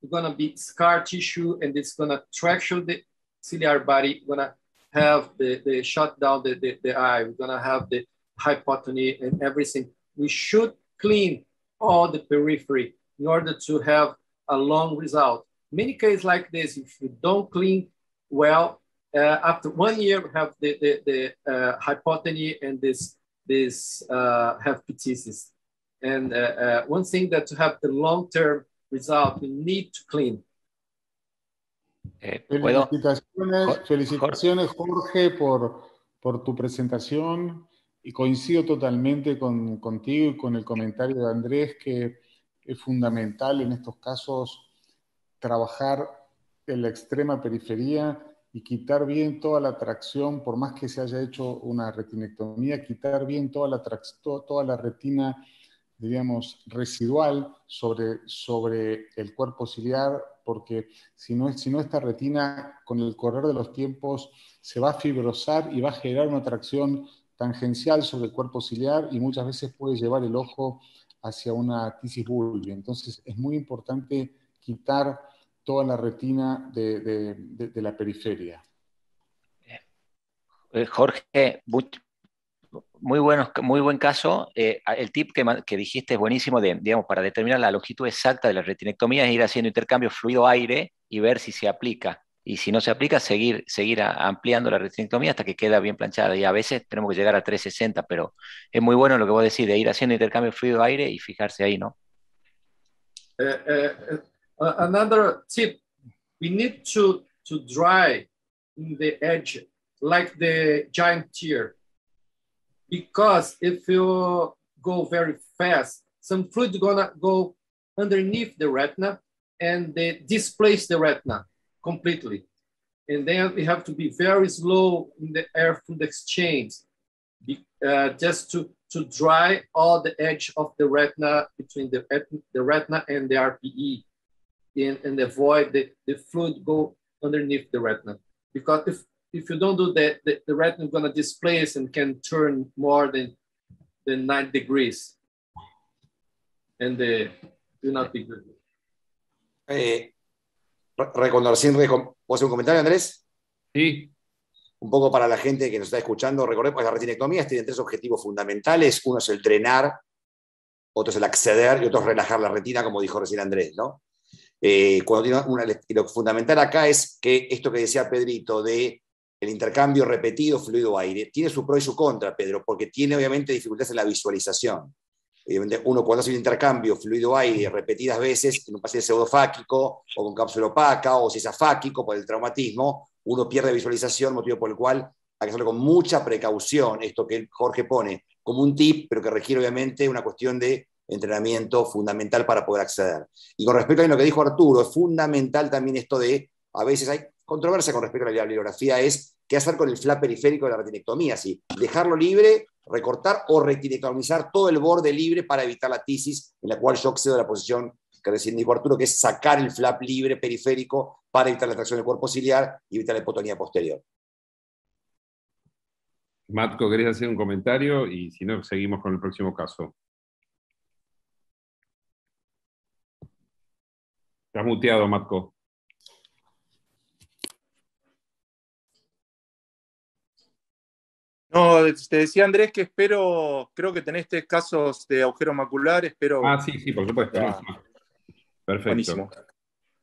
it's gonna be scar tissue and it's gonna fracture the ciliary body, gonna have the shut down the eye, we're gonna have the hypotony and everything. We should clean all the periphery in order to have a long result. Many cases like this, if you don't clean well, after 1 year, we have the hypotony and this have ptesis. And one thing that to have the long-term result, we need to clean. Felicitaciones, Jorge, por tu presentación, y coincido totalmente contigo y con el comentario de Andrés, que es fundamental en estos casos trabajar en la extrema periferia y quitar bien toda la tracción, por más que se haya hecho una retinectomía, quitar bien toda la retina, diríamos, residual sobre el cuerpo ciliar, porque si no esta retina con el correr de los tiempos se va a fibrosar y va a generar una tracción tangencial sobre el cuerpo ciliar y muchas veces puede llevar el ojo hacia una tisis bulbi. Entonces es muy importante quitar toda la retina de la periferia. Jorge, muy buen caso. El tip que dijiste es buenísimo, digamos, para determinar la longitud exacta de la retinectomía es ir haciendo intercambio fluido-aire y ver si se aplica. Y si no se aplica, seguir ampliando la retinectomía hasta que queda bien planchada. Y a veces tenemos que llegar a 360, pero es muy bueno lo que vos decís, de ir haciendo intercambio fluido-aire y fijarse ahí, ¿no? Another tip, we need to dry in the edge like the giant tear, because if you go very fast, some fluid gonna go underneath the retina and they displace the retina completely. And then we have to be very slow in the air fluid exchange, just to dry all the edge of the retina between the retina and the RPE, and avoid the fluid go underneath the retina. Because if you don't do that, the retina is going to displace and can turn more than 9 degrees. And do not be good. ¿Puedo hacer un comentario, Andrés? Sí. Un poco para la gente que nos está escuchando, recordemos que las retinectomías tienen 3 objetivos fundamentales. Uno es el drenar, otro es el acceder y otro es relajar la retina, como dijo recién Andrés, ¿no? Lo fundamental acá es que esto que decía Pedrito de el intercambio repetido fluido-aire tiene su pro y su contra, Pedro, porque tiene obviamente dificultades en la visualización. Obviamente uno cuando hace un intercambio fluido-aire repetidas veces en un paciente pseudofáquico o con cápsula opaca o si es afáquico por el traumatismo, uno pierde visualización, motivo por el cual hay que hacerlo con mucha precaución, esto que Jorge pone como un tip, pero que requiere obviamente una cuestión de entrenamiento fundamental para poder acceder. Y con respecto a lo que dijo Arturo, es fundamental también esto de, a veces hay controversia con respecto a la bibliografía, es qué hacer con el flap periférico de la retinectomía, si dejarlo libre, recortar o retinectomizar todo el borde libre para evitar la tisis, en la cual yo accedo a la posición que recién dijo Arturo, que es sacar el flap libre periférico para evitar la tracción del cuerpo ciliar y evitar la hipotonía posterior. Matko, ¿querés hacer un comentario? Y si no, seguimos con el próximo caso. Estás muteado, Matko. No, te decía Andrés que espero, creo que tenés 3 casos de agujero macular, espero. Sí, sí, por supuesto. Perfecto. Buenísimo.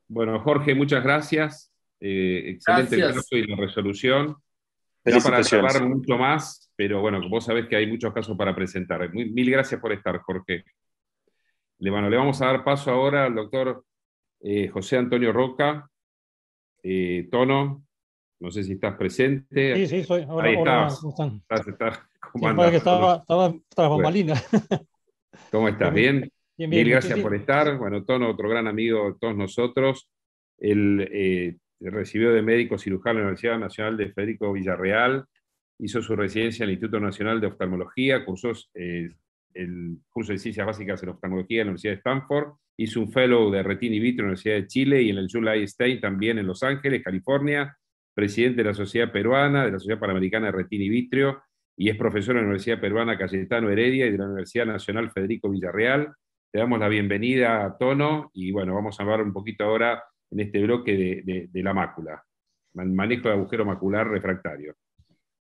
Bueno, Jorge, muchas gracias. Excelente el caso y la resolución. Ya para charlar mucho más, pero bueno, vos sabés que hay muchos casos para presentar. Mil gracias por estar, Jorge. Le vamos a dar paso ahora al doctor José Antonio Roca. Tono, no sé si estás presente. Sí, soy. Hola, ahí hola, estás. ¿cómo están? ¿Cómo andas? Estaba tras bambalinas. ¿Cómo estás? ¿Bien? Bien, Mil gracias por estar. Bueno, Tono, otro gran amigo de todos nosotros. Él recibió de médico cirujano en la Universidad Nacional de Federico Villarreal, hizo su residencia en el Instituto Nacional de Oftalmología, cursó el curso de Ciencias Básicas en Oftalmología en la Universidad de Stanford, hizo un fellow de Retina in Vitro en la Universidad de Chile y en el July State también en Los Ángeles, California, presidente de la Sociedad Peruana, de la Sociedad Panamericana de Retina in Vitro, y es profesor en la Universidad Peruana Cayetano Heredia y de la Universidad Nacional Federico Villarreal. Le damos la bienvenida a Tono y bueno, vamos a hablar un poquito ahora en este bloque de la mácula, manejo de agujero macular refractario.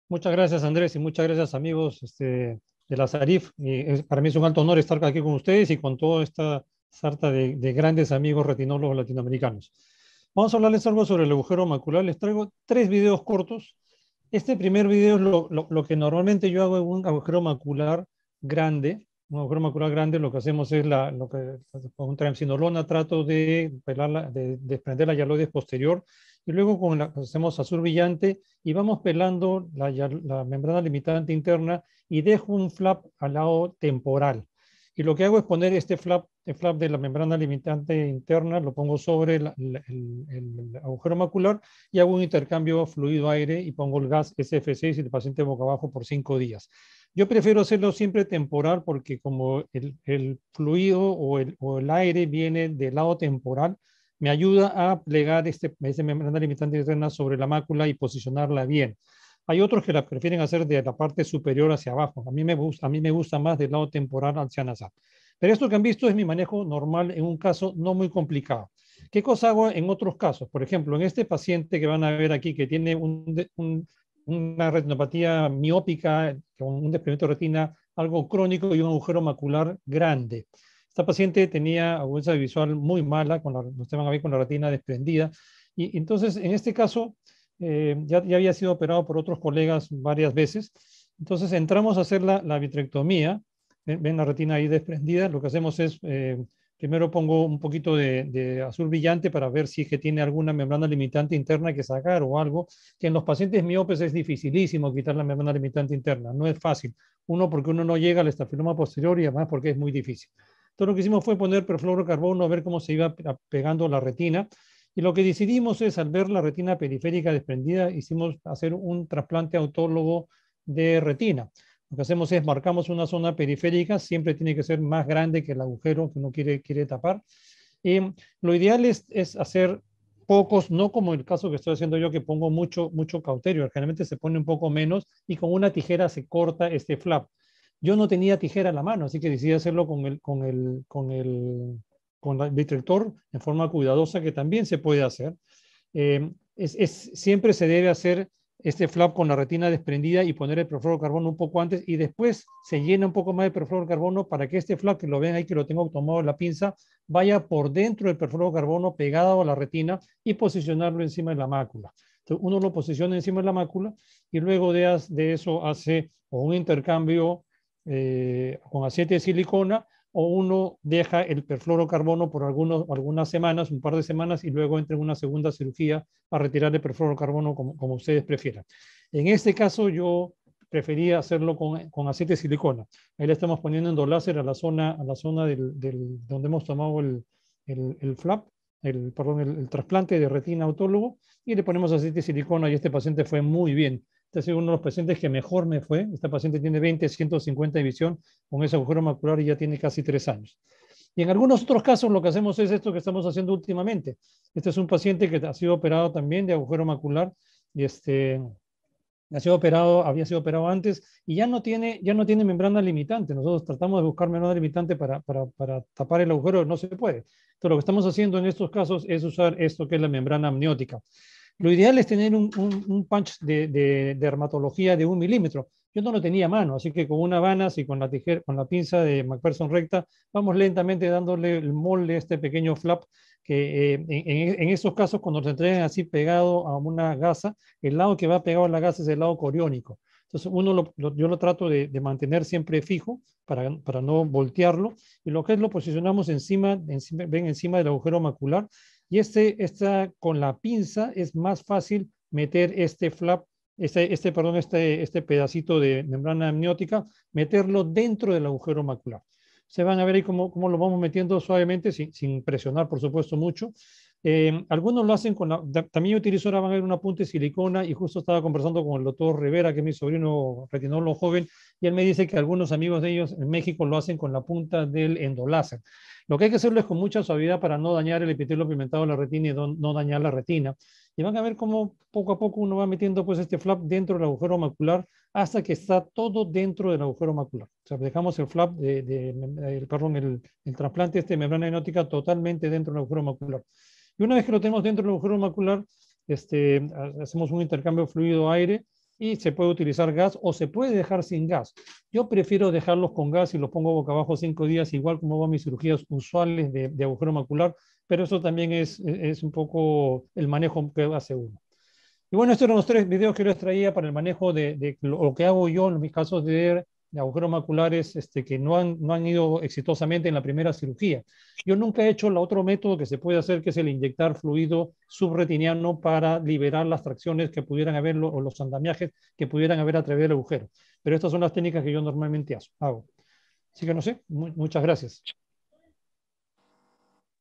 Muchas gracias, Andrés, y muchas gracias, amigos de la SARIF. Para mí es un alto honor estar aquí con ustedes y con toda esta sarta de grandes amigos retinólogos latinoamericanos. Vamos a hablarles algo sobre el agujero macular. Les traigo 3 videos cortos. Este primer video es lo que normalmente yo hago en un agujero macular grande. Un agujero macular grande, lo que hacemos es lo que con triamcinolona trato de desprender la hialoides posterior y luego hacemos azul brillante y vamos pelando la membrana limitante interna y dejo un flap al lado temporal. Y lo que hago es poner el flap de la membrana limitante interna, lo pongo sobre el agujero macular y hago un intercambio fluido-aire y pongo el gas SF6 y el paciente boca abajo por 5 días. Yo prefiero hacerlo siempre temporal porque como el fluido o el aire viene del lado temporal, me ayuda a plegar esa membrana limitante interna sobre la mácula y posicionarla bien. Hay otros que la prefieren hacer de la parte superior hacia abajo. A mí me gusta más del lado temporal hacia nasal. Pero esto que han visto es mi manejo normal en un caso no muy complicado. ¿Qué cosa hago en otros casos? Por ejemplo, en este paciente que van a ver aquí que tiene una retinopatía miópica, con un desprendimiento de retina algo crónico y un agujero macular grande. Esta paciente tenía agudeza visual muy mala, ustedes van a ver con la retina desprendida. Y entonces, en este caso, ya había sido operado por otros colegas varias veces. Entonces, entramos a hacer la vitrectomía. Ven la retina ahí desprendida. Lo que hacemos es, primero pongo un poquito de azul brillante para ver si es que tiene alguna membrana limitante interna que sacar o algo, que en los pacientes miopes es dificilísimo quitar la membrana limitante interna, no es fácil. Uno, porque uno no llega al estafiloma posterior y además porque es muy difícil. Entonces lo que hicimos fue poner perfluorocarbono a ver cómo se iba pegando la retina y lo que decidimos es, al ver la retina periférica desprendida, hicimos hacer un trasplante autólogo de retina. Lo que hacemos es marcamos una zona periférica, siempre tiene que ser más grande que el agujero que uno quiere tapar. Lo ideal es hacer pocos, no como el caso que estoy haciendo yo, que pongo mucho cauterio. Generalmente se pone un poco menos y con una tijera se corta este flap. Yo no tenía tijera en la mano, así que decidí hacerlo con el vitrector en forma cuidadosa, que también se puede hacer. Siempre se debe hacer este flap con la retina desprendida y poner el perfluorocarbono un poco antes y después se llena un poco más de perfluorocarbono para que este flap, que lo ven ahí, que lo tengo tomado en la pinza, vaya por dentro del perfluorocarbono pegado a la retina y posicionarlo encima de la mácula. Entonces uno lo posiciona encima de la mácula y luego de eso hace un intercambio con aceite de silicona o uno deja el perfluorocarbono por algunas semanas, un par de semanas, y luego entra en una segunda cirugía a retirar el perfluorocarbono como ustedes prefieran. En este caso yo prefería hacerlo con aceite de silicona. Ahí le estamos poniendo endoláser a la zona donde hemos tomado el flap, el trasplante de retina autólogo, y le ponemos aceite de silicona y este paciente fue muy bien. Este ha sido uno de los pacientes que mejor me fue. Este paciente tiene 20/150 de visión con ese agujero macular y ya tiene casi 3 años. Y en algunos otros casos lo que hacemos es esto que estamos haciendo últimamente. Este es un paciente que ha sido operado también de agujero macular y había sido operado antes y ya no tiene membrana limitante. Nosotros tratamos de buscar membrana limitante para tapar el agujero, no se puede. Entonces lo que estamos haciendo en estos casos es usar esto que es la membrana amniótica. Lo ideal es tener un punch de dermatología de 1 milímetro. Yo no lo tenía a mano, así que con una vanas y con la pinza de McPherson recta, vamos lentamente dándole el molde a este pequeño flap que en estos casos cuando se entregan así pegado a una gasa, el lado que va pegado a la gasa es el lado coriónico. Entonces yo lo trato de mantener siempre fijo para no voltearlo, y lo que es lo posicionamos encima del agujero macular, y con la pinza es más fácil meter este flap, este pedacito de membrana amniótica, meterlo dentro del agujero macular. Se van a ver ahí cómo lo vamos metiendo suavemente, sin presionar, por supuesto, mucho. Algunos lo hacen también yo utilizo, ahora van a ver una punta de silicona, y justo estaba conversando con el doctor Rivera, que es mi sobrino retinólogo joven, y él me dice que algunos amigos de ellos en México lo hacen con la punta del endoláser. Lo que hay que hacerlo es con mucha suavidad para no dañar el epitelio pigmentado de la retina y no dañar la retina. Y van a ver cómo poco a poco uno va metiendo pues este flap dentro del agujero macular hasta que está todo dentro del agujero macular. O sea, dejamos el flap, el trasplante de membrana amniótica totalmente dentro del agujero macular. Y una vez que lo tenemos dentro del agujero macular, hacemos un intercambio fluido-aire y se puede utilizar gas o se puede dejar sin gas. Yo prefiero dejarlos con gas y los pongo boca abajo 5 días, igual como van mis cirugías usuales de agujero macular, pero eso también es un poco el manejo que hace uno. Y bueno, estos eran los 3 videos que les traía para el manejo de lo que hago yo en mis casos de agujeros maculares que no han ido exitosamente en la primera cirugía. Yo nunca he hecho el otro método que se puede hacer, que es el inyectar fluido subretiniano para liberar las tracciones que pudieran haber o los andamiajes que pudieran haber a través del agujero. Pero estas son las técnicas que yo normalmente hago. Así que no sé, muchas gracias.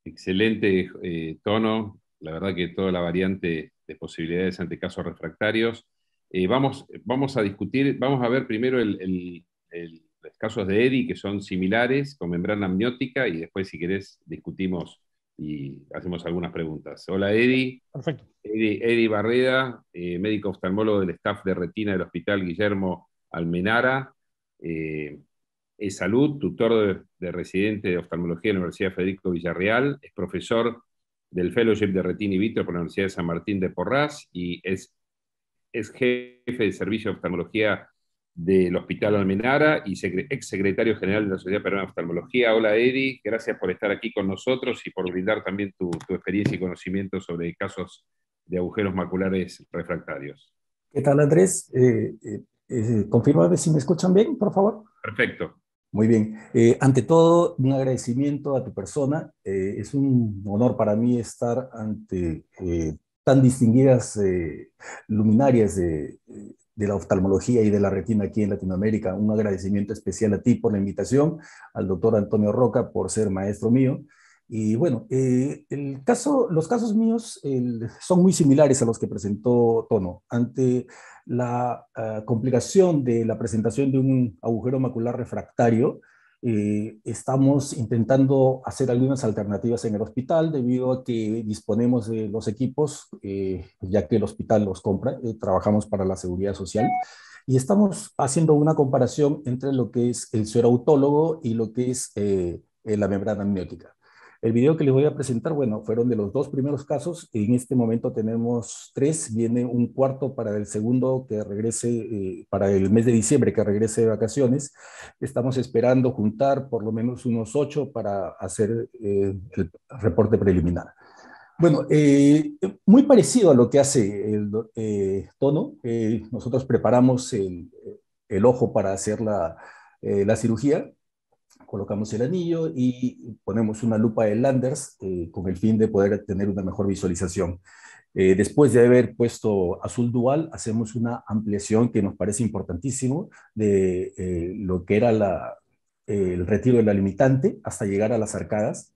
Excelente tono. La verdad que toda la variante de posibilidades ante casos refractarios. Vamos a discutir, vamos a ver primero los casos de Eddie, que son similares, con membrana amniótica, y después, si querés, discutimos y hacemos algunas preguntas. Hola, Eddie. Perfecto. Eddie Barreda, médico oftalmólogo del staff de retina del Hospital Guillermo Almenara. Es salud, tutor de residente de oftalmología de la Universidad Federico Villarreal, es profesor del Fellowship de Retina in Vitro por la Universidad de San Martín de Porras, y es jefe de servicio de oftalmología del Hospital Almenara y ex secretario general de la Sociedad Peruana de Oftalmología. Hola, Eddie, gracias por estar aquí con nosotros y por brindar también tu experiencia y conocimiento sobre casos de agujeros maculares refractarios. ¿Qué tal, Andrés? Confírmame si me escuchan bien, por favor. Perfecto. Muy bien. Ante todo, un agradecimiento a tu persona. Es un honor para mí estar ante tan distinguidas luminarias de la oftalmología y de la retina aquí en Latinoamérica. Un agradecimiento especial a ti por la invitación, al doctor Antonio Roca por ser maestro mío. Y bueno, los casos míos son muy similares a los que presentó Tono. Ante la complicación de la presentación de un agujero macular refractario, estamos intentando hacer algunas alternativas en el hospital debido a que disponemos de los equipos, ya que el hospital los compra, trabajamos para la seguridad social, y estamos haciendo una comparación entre lo que es el suero autólogo y lo que es la membrana amniótica. El video que les voy a presentar, bueno, fueron de los 2 primeros casos. En este momento tenemos 3, viene un cuarto para el segundo que regrese, para el mes de diciembre, que regrese de vacaciones. Estamos esperando juntar por lo menos unos 8 para hacer el reporte preliminar. Bueno, muy parecido a lo que hace el Tono. Nosotros preparamos el ojo para hacer la cirugía. Colocamos el anillo y ponemos una lupa de Landers con el fin de poder tener una mejor visualización. Después de haber puesto azul dual, hacemos una ampliación que nos parece importantísimo de lo que era el retiro de la limitante hasta llegar a las arcadas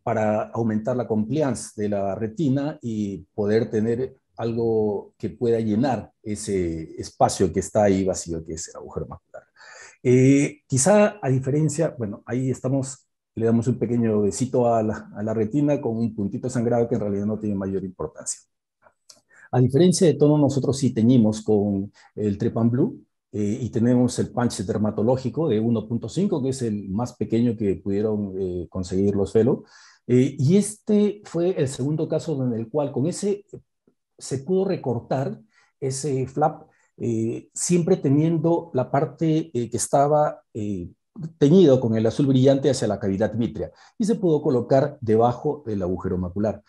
para aumentar la compliance de la retina y poder tener algo que pueda llenar ese espacio que está ahí vacío, que es el agujero macular. Quizá a diferencia, bueno, ahí estamos, le damos un pequeño besito a la retina con un puntito sangrado que en realidad no tiene mayor importancia. A diferencia de tono, nosotros sí teñimos con el Trepan Blue y tenemos el punch dermatológico de 1.5, que es el más pequeño que pudieron conseguir los fellow. Y este fue el segundo caso en el cual con ese se pudo recortar ese flap, siempre teniendo la parte que estaba teñido con el azul brillante hacia la cavidad vítrea y se pudo colocar debajo del agujero macular.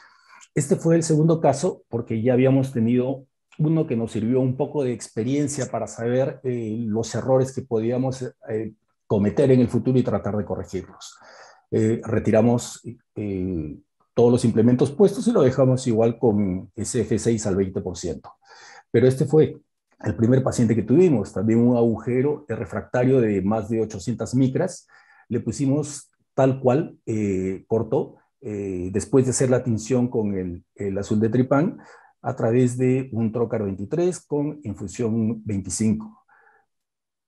Este fue el segundo caso porque ya habíamos tenido uno que nos sirvió un poco de experiencia para saber los errores que podíamos cometer en el futuro y tratar de corregirlos. Retiramos todos los implementos puestos y lo dejamos igual con SF6 al 20%. Pero este fue el primer paciente que tuvimos, también un agujero refractario de más de 800 micras. Le pusimos tal cual, cortó, después de hacer la tinción con el azul de Tripán, a través de un Trocar 23 con infusión 25.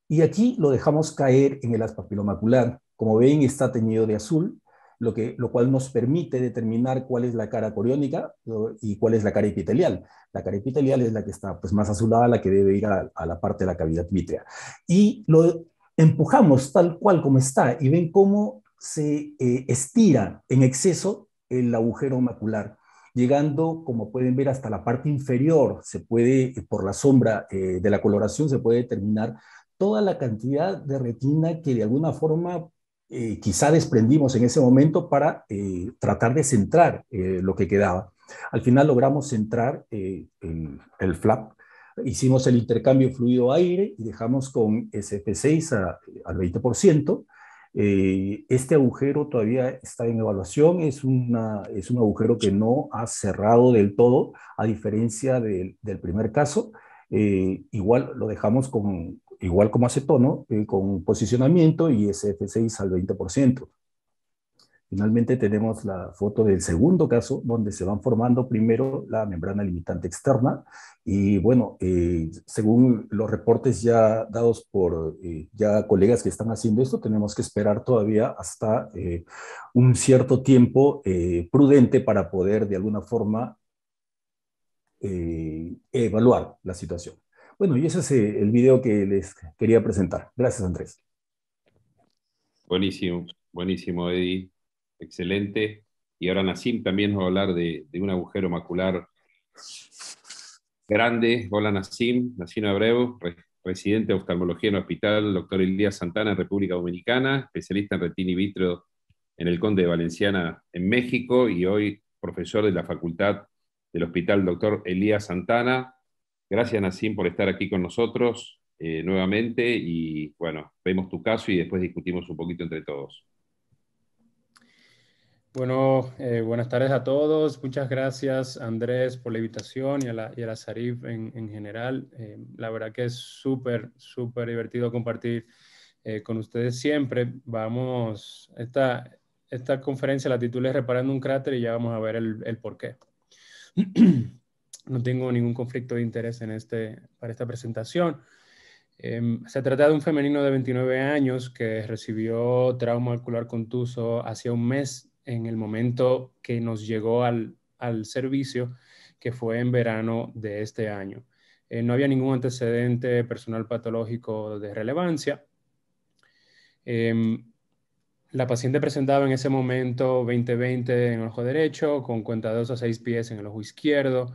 Y aquí lo dejamos caer en el haz papilomacular. Como ven, está teñido de azul, lo cual nos permite determinar cuál es la cara coriónica y cuál es la cara epitelial. La cara epitelial es la que está pues, más azulada, la que debe ir a la parte de la cavidad vítrea. Y lo empujamos tal cual como está, y ven cómo se estira en exceso el agujero macular, llegando, como pueden ver, hasta la parte inferior. Se puede, por la sombra de la coloración, se puede determinar toda la cantidad de retina que de alguna forma quizá desprendimos en ese momento para tratar de centrar lo que quedaba. Al final logramos centrar el flap, hicimos el intercambio fluido-aire y dejamos con SF6 al 20%. Este agujero todavía está en evaluación, es un agujero que no ha cerrado del todo, a diferencia del primer caso. Igual lo dejamos igual como acetono, con posicionamiento y SF6 al 20%. Finalmente tenemos la foto del segundo caso, donde se van formando primero la membrana limitante externa y bueno, según los reportes ya dados por ya colegas que están haciendo esto, tenemos que esperar todavía hasta un cierto tiempo prudente para poder de alguna forma evaluar la situación. Bueno, y ese es el video que les quería presentar. Gracias, Andrés. Buenísimo, buenísimo, Eddie. Excelente. Y ahora Nassim también nos va a hablar de un agujero macular grande. Hola Nassim Abreu, residente de oftalmología en el Hospital Dr. Elías Santana en República Dominicana, especialista en retina y vitro en el Conde de Valenciana en México y hoy profesor de la Facultad del Hospital Dr. Elías Santana. Gracias, Nassim, por estar aquí con nosotros nuevamente y, bueno, vemos tu caso y después discutimos un poquito entre todos. Bueno, buenas tardes a todos. Muchas gracias, Andrés, por la invitación y a la Sarif en general. La verdad que es súper divertido compartir con ustedes siempre. Vamos, esta conferencia la titulé Reparando un cráter y ya vamos a ver el por qué. No tengo ningún conflicto de interés para esta presentación. Se trata de un femenino de 29 años que recibió trauma ocular contuso hace un mes en el momento que nos llegó al servicio, que fue en verano de este año. No había ningún antecedente personal patológico de relevancia. La paciente presentaba en ese momento 20/20 en el ojo derecho, con cuenta de 2 a 6 pies en el ojo izquierdo,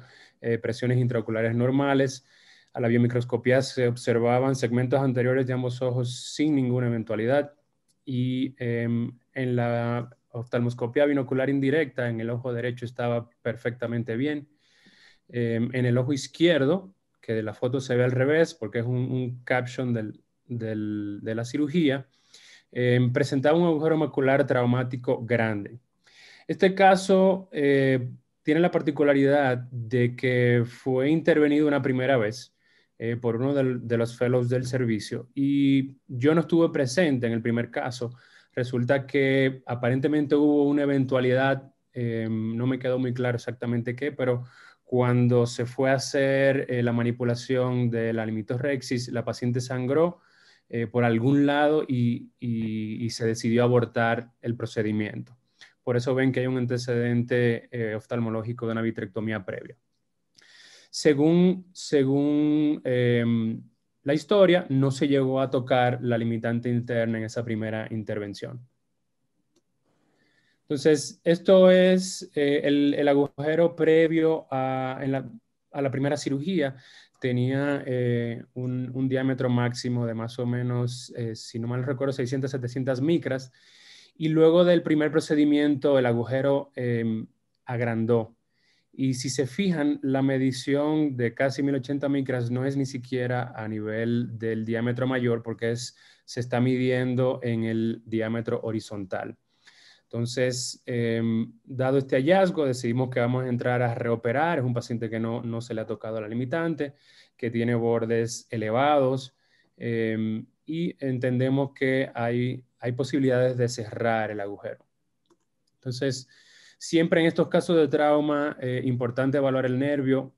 presiones intraoculares normales. A la biomicroscopía se observaban segmentos anteriores de ambos ojos sin ninguna eventualidad y en la oftalmoscopía binocular indirecta en el ojo derecho estaba perfectamente bien. En el ojo izquierdo, que de la foto se ve al revés porque es un caption de la cirugía, presentaba un agujero macular traumático grande. Este caso tiene la particularidad de que fue intervenido una primera vez por uno de los fellows del servicio y yo no estuve presente en el primer caso. Resulta que aparentemente hubo una eventualidad, no me quedó muy claro exactamente qué, pero cuando se fue a hacer la manipulación de la limitorrhexis, la paciente sangró por algún lado y se decidió abortar el procedimiento. Por eso ven que hay un antecedente oftalmológico de una vitrectomía previa. Según la historia, no se llegó a tocar la limitante interna en esa primera intervención. Entonces, esto es el agujero previo a la primera cirugía. Tenía un diámetro máximo de más o menos, si no mal recuerdo, 600, 700 micras. Y luego del primer procedimiento, el agujero agrandó. Y si se fijan, la medición de casi 1080 micras no es ni siquiera a nivel del diámetro mayor, porque se está midiendo en el diámetro horizontal. Entonces, dado este hallazgo, decidimos que vamos a entrar a reoperar. Es un paciente que no se le ha tocado la limitante, que tiene bordes elevados y entendemos que hay posibilidades de cerrar el agujero. Entonces, siempre en estos casos de trauma, importante evaluar el nervio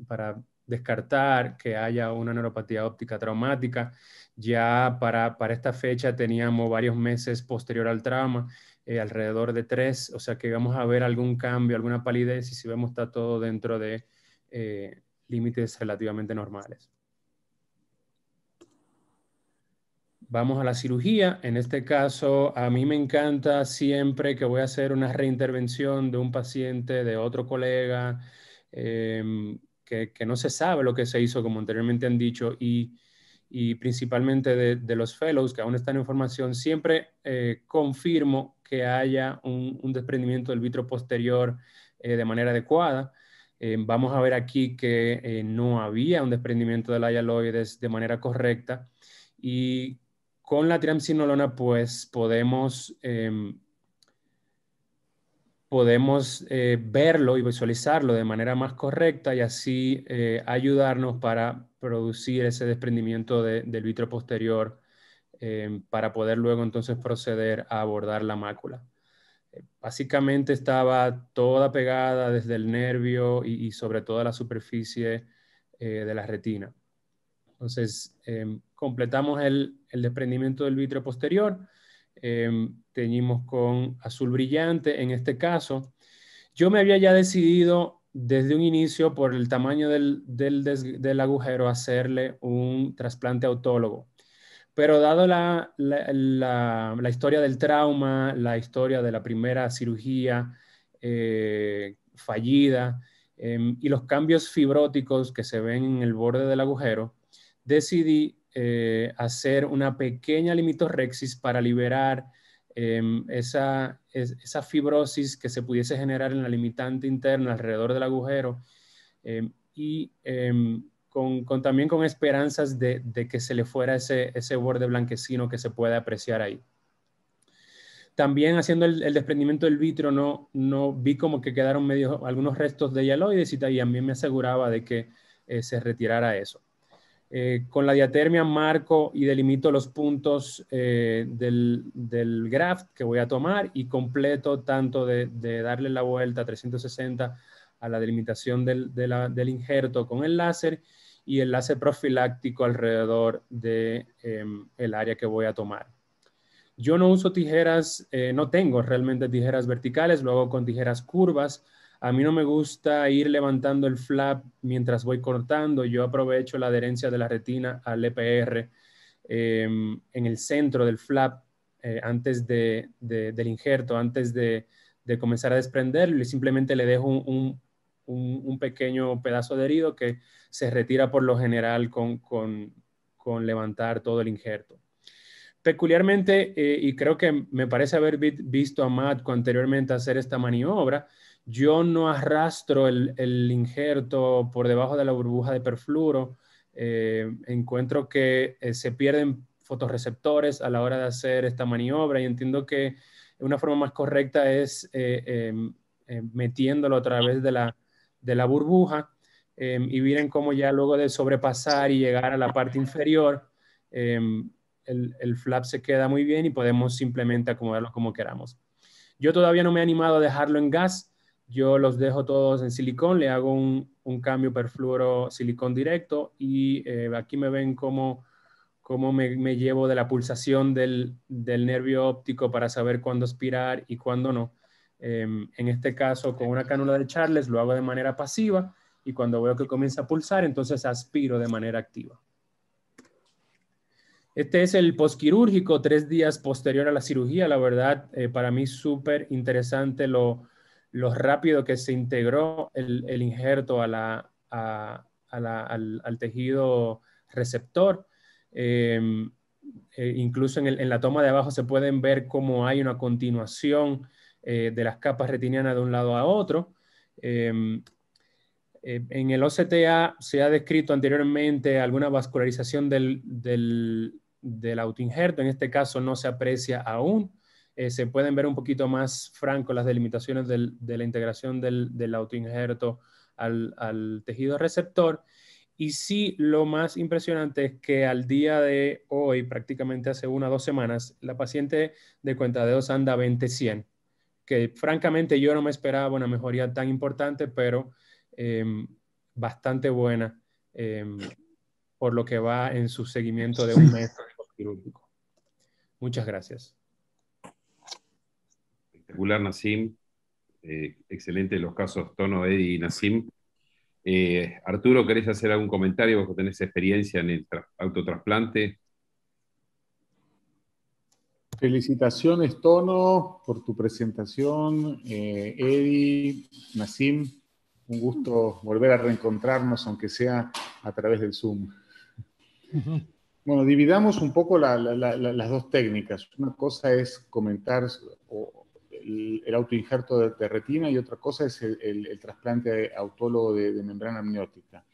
para descartar que haya una neuropatía óptica traumática. Ya para esta fecha teníamos varios meses posterior al trauma, alrededor de 3, o sea que vamos a ver algún cambio, alguna palidez y si vemos está todo dentro de límites relativamente normales. Vamos a la cirugía. En este caso, a mí me encanta siempre que voy a hacer una reintervención de un paciente, de otro colega, que no se sabe lo que se hizo, como anteriormente han dicho, y principalmente de los fellows que aún están en formación, siempre confirmo que haya un desprendimiento del vitro posterior de manera adecuada. Vamos a ver aquí que no había un desprendimiento de la hialoides de manera correcta y con la triamcinolona pues podemos verlo y visualizarlo de manera más correcta y así ayudarnos para producir ese desprendimiento del vitro posterior para poder luego entonces proceder a abordar la mácula. Básicamente estaba toda pegada desde el nervio y sobre toda la superficie de la retina. Entonces, completamos el desprendimiento del vitrio posterior, teñimos con azul brillante en este caso. Yo me había ya decidido desde un inicio por el tamaño del agujero hacerle un trasplante autólogo. Pero dado la historia del trauma, la historia de la primera cirugía fallida y los cambios fibróticos que se ven en el borde del agujero, decidí hacer una pequeña limitorrhexis para liberar esa fibrosis que se pudiese generar en la limitante interna alrededor del agujero y también con esperanzas de que se le fuera ese borde blanquecino que se puede apreciar ahí. También haciendo el desprendimiento del vitrio no vi como que quedaron algunos restos de hialoides y también me aseguraba de que se retirara eso. Con la diatermia marco y delimito los puntos del graft que voy a tomar y completo tanto de darle la vuelta a 360 a la delimitación del injerto con el láser y el láser profiláctico alrededor del área que voy a tomar. Yo no uso tijeras, no tengo realmente tijeras verticales, lo hago con tijeras curvas. A mí no me gusta ir levantando el flap mientras voy cortando. Yo aprovecho la adherencia de la retina al EPR en el centro del flap antes del injerto, antes de comenzar a desprenderlo y simplemente le dejo un pequeño pedazo adherido que se retira por lo general con levantar todo el injerto. Peculiarmente, y creo que me parece haber visto a Matko anteriormente hacer esta maniobra, yo no arrastro el injerto por debajo de la burbuja de perfluoro. Encuentro que se pierden fotorreceptores a la hora de hacer esta maniobra, y entiendo que una forma más correcta es metiéndolo a través de la burbuja, y miren cómo ya luego de sobrepasar y llegar a la parte inferior, el flap se queda muy bien y podemos simplemente acomodarlo como queramos. Yo todavía no me he animado a dejarlo en gas. Yo los dejo todos en silicón, le hago un cambio perfluoro silicón directo, y aquí me ven cómo me llevo de la pulsación del nervio óptico para saber cuándo aspirar y cuándo no. En este caso, con una cánula de Charles lo hago de manera pasiva, y cuando veo que comienza a pulsar, entonces aspiro de manera activa. Este es el posquirúrgico, 3 días posterior a la cirugía. La verdad, para mí súper interesante lo rápido que se integró el injerto al tejido receptor. Incluso en la toma de abajo se pueden ver cómo hay una continuación de las capas retinianas de un lado a otro. En el OCTA se ha descrito anteriormente alguna vascularización del autoinjerto. En este caso no se aprecia aún. Se pueden ver un poquito más franco las delimitaciones de la integración del autoinjerto al tejido receptor. Y sí, lo más impresionante es que al día de hoy, prácticamente hace 1 o 2 semanas, la paciente de cuentadedos anda 20-100, que francamente yo no me esperaba una mejoría tan importante, pero bastante buena por lo que va en su seguimiento de un mes quirúrgico. Muchas gracias. Espectacular, Nassim. Excelente los casos Tono, Eddie y Nassim. Arturo, ¿querés hacer algún comentario? Vos tenés experiencia en el autotrasplante. Felicitaciones, Tono, por tu presentación. Eddie, Nassim, un gusto volver a reencontrarnos, aunque sea a través del Zoom. Bueno, dividamos un poco las dos técnicas. Una cosa es comentar el autoinjerto de retina, y otra cosa es el trasplante autólogo de membrana amniótica.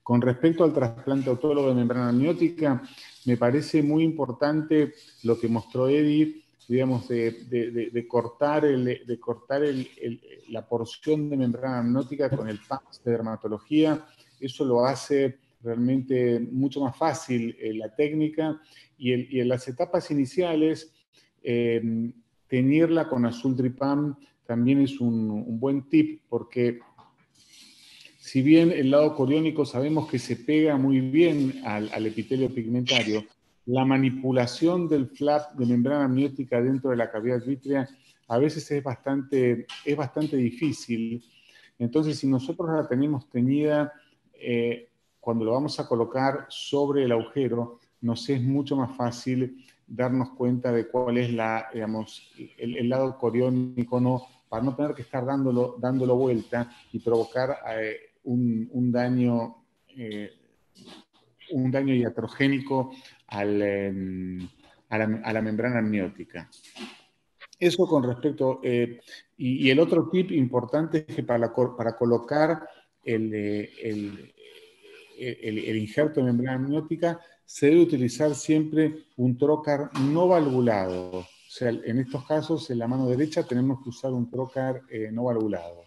Con respecto al trasplante autólogo de membrana amniótica, me parece muy importante lo que mostró Eddie, digamos, de cortar la porción de membrana amniótica con el PAX de dermatología. Eso lo hace realmente mucho más fácil la técnica, y en las etapas iniciales, teñirla con azul tripam también es un buen tip, porque si bien el lado coriónico sabemos que se pega muy bien al epitelio pigmentario, la manipulación del flap de membrana amniótica dentro de la cavidad vítrea a veces es bastante difícil. Entonces, si nosotros la tenemos teñida, cuando lo vamos a colocar sobre el agujero, nos es mucho más fácil darnos cuenta de cuál es el lado coriónico, ¿no? Para no tener que estar dándolo vuelta y provocar un daño iatrogénico a la membrana amniótica. Eso con respecto... y el otro tip importante es que para colocar el injerto de membrana amniótica se debe utilizar siempre un trocar no valvulado. O sea, en estos casos, en la mano derecha tenemos que usar un trocar no valvulado.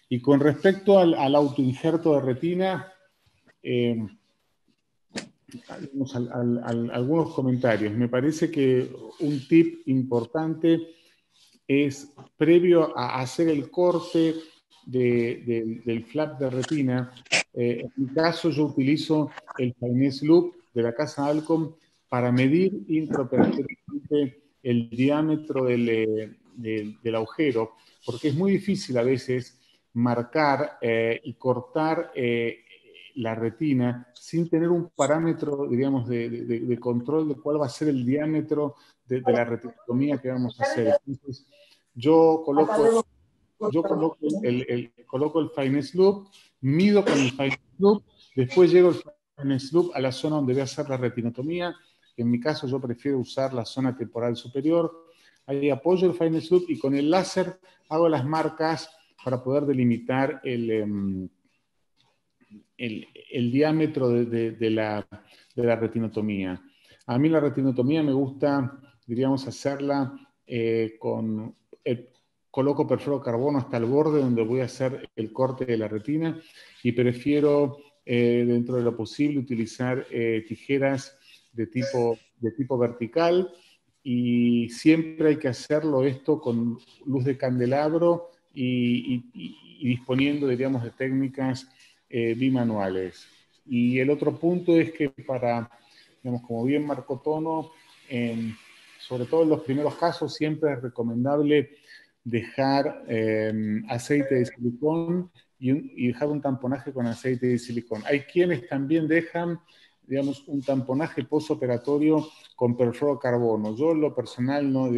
Y con respecto al autoinjerto de retina, algunos comentarios. Me parece que un tip importante es, previo a hacer el corte del flap de retina, en mi caso yo utilizo el Finesse Loop de la casa Alcom para medir intraoperatoriamente el diámetro del agujero, porque es muy difícil a veces marcar y cortar la retina sin tener un parámetro, digamos, de control de cuál va a ser el diámetro de la retinotomía que vamos a hacer. Entonces, yo coloco el Finesse Loop, mido con el Finesse Loop, después llego el Finesse Loop a la zona donde voy a hacer la retinotomía. En mi caso yo prefiero usar la zona temporal superior. Ahí apoyo el Finesse Loop y con el láser hago las marcas para poder delimitar el diámetro de la retinotomía. A mí la retinotomía me gusta, diríamos, hacerla con coloco perfluorocarbono hasta el borde donde voy a hacer el corte de la retina y prefiero, dentro de lo posible, utilizar tijeras de tipo vertical, y siempre hay que hacerlo esto con luz de candelabro y disponiendo, diríamos, de técnicas bimanuales. Y el otro punto es que digamos, como bien marcó Tono, sobre todo en los primeros casos, siempre es recomendable dejar aceite de silicón y dejar un tamponaje con aceite de silicón. Hay quienes también dejan, digamos, un tamponaje postoperatorio con perfluorocarbono. Yo en lo personal no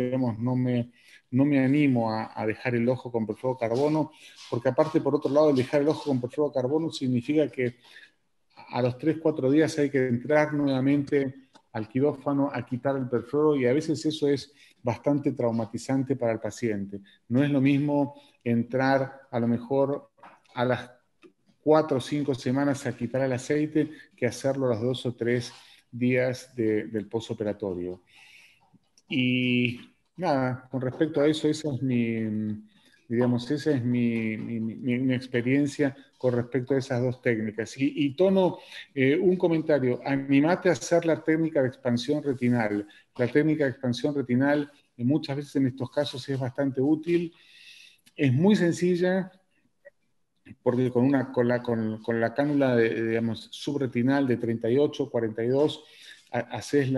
me animo a dejar el ojo con perfluorocarbono, porque aparte, por otro lado, el dejar el ojo con perfluorocarbono significa que a los 3-4 días hay que entrar nuevamente al quirófano a quitar el perfluoro, y a veces eso es bastante traumatizante para el paciente. No es lo mismo entrar a lo mejor a las 4 o 5 semanas a quitar el aceite que hacerlo a los 2 o 3 días del postoperatorio. Y nada, con respecto a eso, esa es mi experiencia con respecto a esas dos técnicas. Y Tono, un comentario: animate a hacer la técnica de expansión retinal. La técnica de expansión retinal muchas veces en estos casos es bastante útil. Es muy sencilla, porque con la cánula digamos, subretinal de 38, 42, haces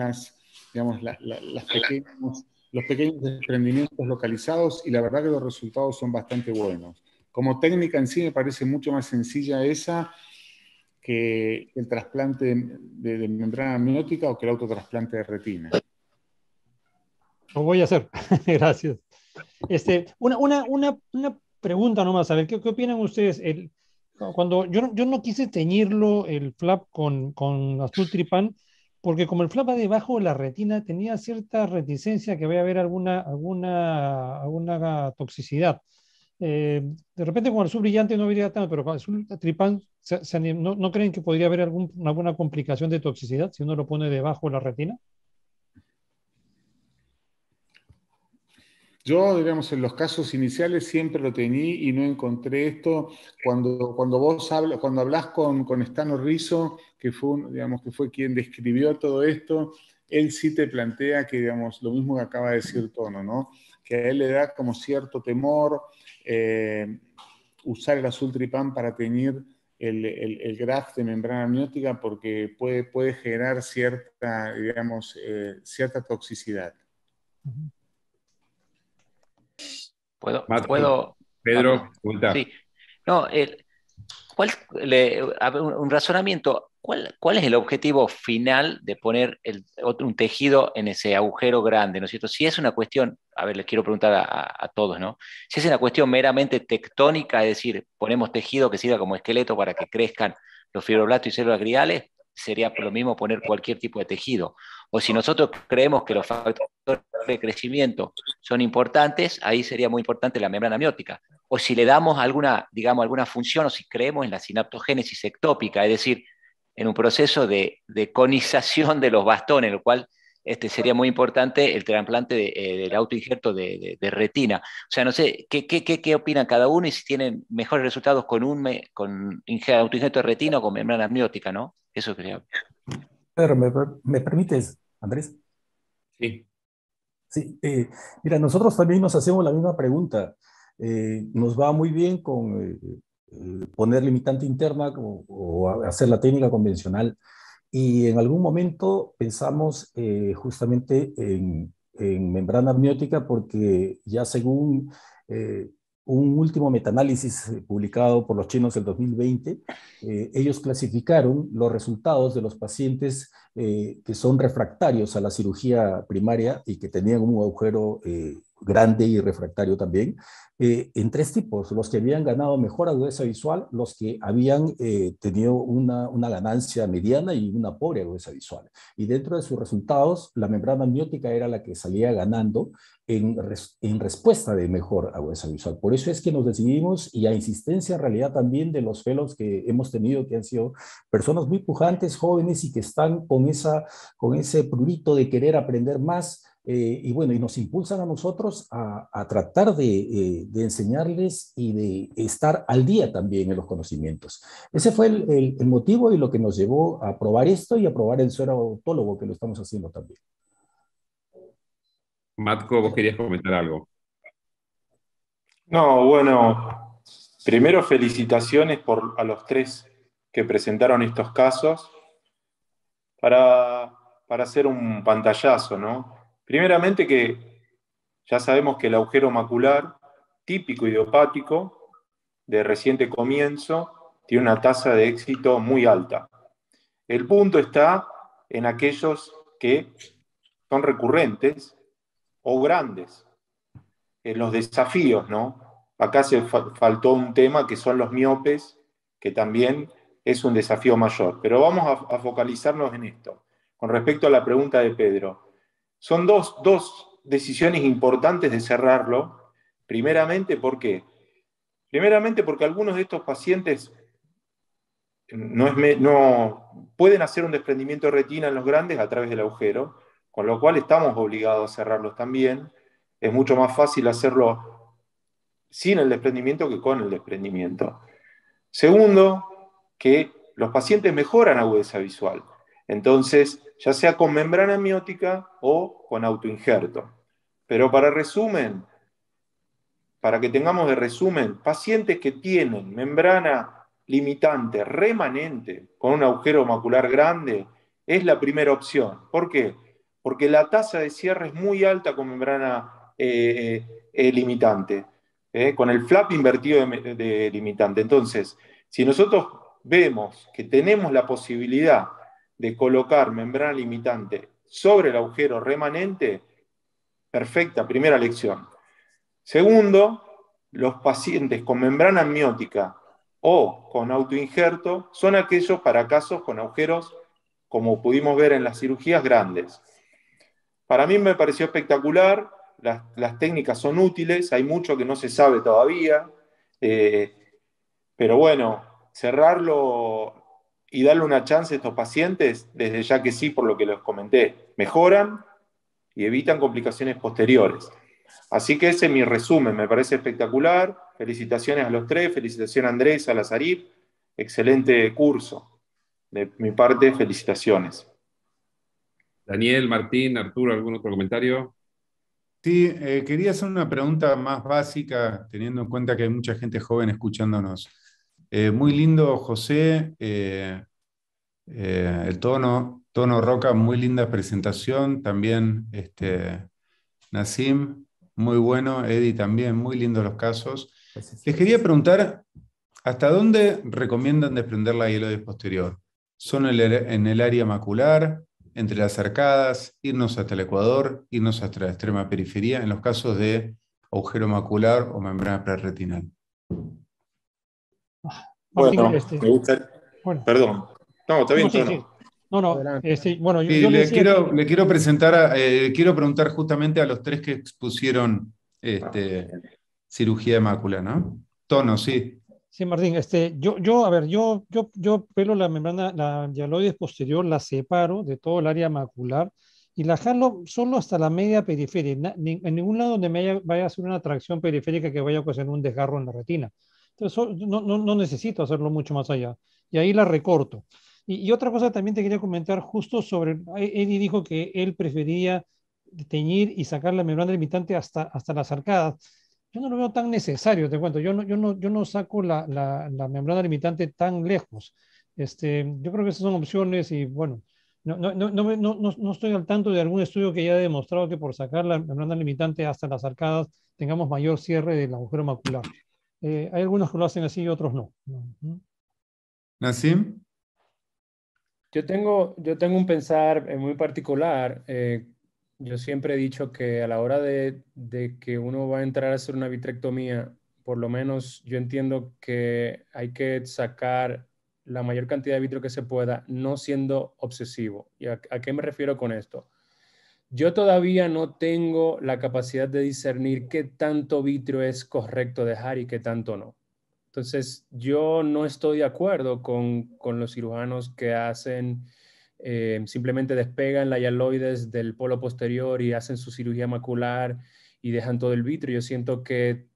los pequeños desprendimientos localizados, y la verdad que los resultados son bastante buenos. Como técnica en sí me parece mucho más sencilla esa que el trasplante de membrana amniótica o que el autotrasplante de retina. Lo voy a hacer. Gracias. Una pregunta nomás, a ver, ¿qué opinan ustedes? Cuando yo no quise teñirlo, el flap con azul tripán, porque como el flap va debajo de la retina, tenía cierta reticencia que vaya a haber alguna toxicidad. De repente con el azul brillante no habría tanto, pero con el azul tripán, ¿no creen que podría haber alguna complicación de toxicidad si uno lo pone debajo de la retina? Yo, digamos, en los casos iniciales siempre lo teñí y no encontré esto. Cuando hablas con Stano Rizzo, que fue quien describió todo esto, él sí te plantea que, digamos, lo mismo que acaba de decir Tono, ¿no? Que a él le da como cierto temor usar el azul tripán para teñir el graft de membrana amniótica, porque puede generar cierta toxicidad. ¿Puedo? Pedro, pregunta. Sí. No, un razonamiento. ¿Cuál es el objetivo final de poner un tejido en ese agujero grande, ¿no es cierto? Si es una cuestión, a ver, les quiero preguntar a todos, ¿no? Si es una cuestión meramente tectónica, es decir, ponemos tejido que sirva como esqueleto para que crezcan los fibroblastos y células gliales, sería lo mismo poner cualquier tipo de tejido. O si nosotros creemos que los factores de crecimiento son importantes, ahí sería muy importante la membrana amniótica. O si le damos alguna función, o si creemos en la sinaptogénesis ectópica, es decir, en un proceso de conización de los bastones, lo cual sería muy importante el trasplante del autoinjerto de retina. O sea, no sé, ¿qué opinan cada uno y si tienen mejores resultados con autoinjerto de retina o con membrana amniótica, ¿no? Eso creo. Pedro, ¿me permites, Andrés? Sí. Sí, mira, nosotros también nos hacemos la misma pregunta. Nos va muy bien con poner limitante interna o hacer la técnica convencional, y en algún momento pensamos justamente en membrana amniótica, porque ya según un último metaanálisis publicado por los chinos en 2020, ellos clasificaron los resultados de los pacientes que son refractarios a la cirugía primaria y que tenían un agujero grande y refractario también, en 3 tipos: los que habían ganado mejor agudeza visual, los que habían tenido una ganancia mediana y una pobre agudeza visual. Y dentro de sus resultados, la membrana amniótica era la que salía ganando en respuesta de mejor agudeza visual. Por eso es que nos decidimos, y a insistencia en realidad también de los fellows que hemos tenido, que han sido personas muy pujantes, jóvenes, y que están con ese prurito de querer aprender más, y bueno, y nos impulsan a nosotros a tratar de enseñarles y de estar al día también en los conocimientos. Ese fue el motivo y lo que nos llevó a probar esto y a probar el suero autólogo, que lo estamos haciendo también. Matko, vos querías comentar algo. No, bueno, primero felicitaciones a los 3 que presentaron estos casos para hacer un pantallazo, ¿no? Primeramente, que ya sabemos que el agujero macular típico idiopático de reciente comienzo tiene una tasa de éxito muy alta. El punto está en aquellos que son recurrentes o grandes, en los desafíos, ¿no? Acá se faltó un tema que son los miopes, que también es un desafío mayor. Pero vamos a focalizarnos en esto. Con respecto a la pregunta de Pedro, son dos decisiones importantes de cerrarlo. Primeramente, ¿por qué? Primeramente, porque algunos de estos pacientes no pueden hacer un desprendimiento de retina en los grandes a través del agujero, con lo cual estamos obligados a cerrarlos también. Es mucho más fácil hacerlo sin el desprendimiento que con el desprendimiento. Segundo, que los pacientes mejoran agudeza visual. Entonces, ya sea con membrana amniótica o con autoinjerto. Pero para que tengamos de resumen, pacientes que tienen membrana limitante remanente con un agujero macular grande es la primera opción. ¿Por qué? Porque la tasa de cierre es muy alta con membrana limitante, con el flap invertido de limitante. Entonces, si nosotros vemos que tenemos la posibilidad de colocar membrana limitante sobre el agujero remanente, perfecta, primera lección. Segundo, los pacientes con membrana amniótica o con autoinjerto son aquellos para casos con agujeros, como pudimos ver en las cirugías, grandes. Para mí me pareció espectacular, las técnicas son útiles, hay mucho que no se sabe todavía, pero bueno, cerrarlo y darle una chance a estos pacientes, desde ya que sí, por lo que les comenté, mejoran y evitan complicaciones posteriores. Así que ese es mi resumen, me parece espectacular. Felicitaciones a los 3, felicitaciones a Andrés, a la Sarif, excelente curso. De mi parte, felicitaciones. Daniel, Martín, Arturo, ¿algún otro comentario? Sí, quería hacer una pregunta más básica, teniendo en cuenta que hay mucha gente joven escuchándonos. Muy lindo, José, el tono Roca, muy linda presentación. También Nassim, muy bueno. Eddie también, muy lindos los casos. Les quería preguntar, ¿hasta dónde recomiendan desprender la hialoide posterior? ¿Son en el área macular, entre las arcadas, irnos hasta el ecuador, irnos hasta la extrema periferia, en los casos de agujero macular o membrana preretinal? Bueno, me gusta. Bueno. Perdón. No, está bien, no, sí, Tono. sí. No, bueno, sí, yo le quiero presentar, quiero preguntar justamente a los 3 que expusieron cirugía de mácula, ¿no? Tono, sí. Sí, Martín, yo pelo la membrana, la hialoide posterior, la separo de todo el área macular y la jalo solo hasta la media periferia, en ningún lado donde vaya a hacer una tracción periférica que vaya a ocasionar un desgarro en la retina. Entonces, no necesito hacerlo mucho más allá. Y ahí la recorto. Y otra cosa también te quería comentar justo sobre, Eddie dijo que él prefería teñir y sacar la membrana limitante hasta las arcadas. Yo no lo veo tan necesario, te cuento. Yo no saco la membrana limitante tan lejos. Yo creo que esas son opciones y bueno, no estoy al tanto de algún estudio que haya demostrado que por sacar la membrana limitante hasta las arcadas tengamos mayor cierre del agujero macular. Hay algunos que lo hacen así y otros no. Nassim. Yo tengo un pensar muy particular. yo siempre he dicho que a la hora de que uno va a entrar a hacer una vitrectomía, por lo menos yo entiendo que hay que sacar la mayor cantidad de vitrio que se pueda, no siendo obsesivo. ¿Y a qué me refiero con esto? Yo todavía no tengo la capacidad de discernir qué tanto vitrio es correcto dejar y qué tanto no. Entonces, yo no estoy de acuerdo con los cirujanos que hacen, simplemente despegan la hialoides del polo posterior y hacen su cirugía macular y dejan todo el vitrio. Yo siento que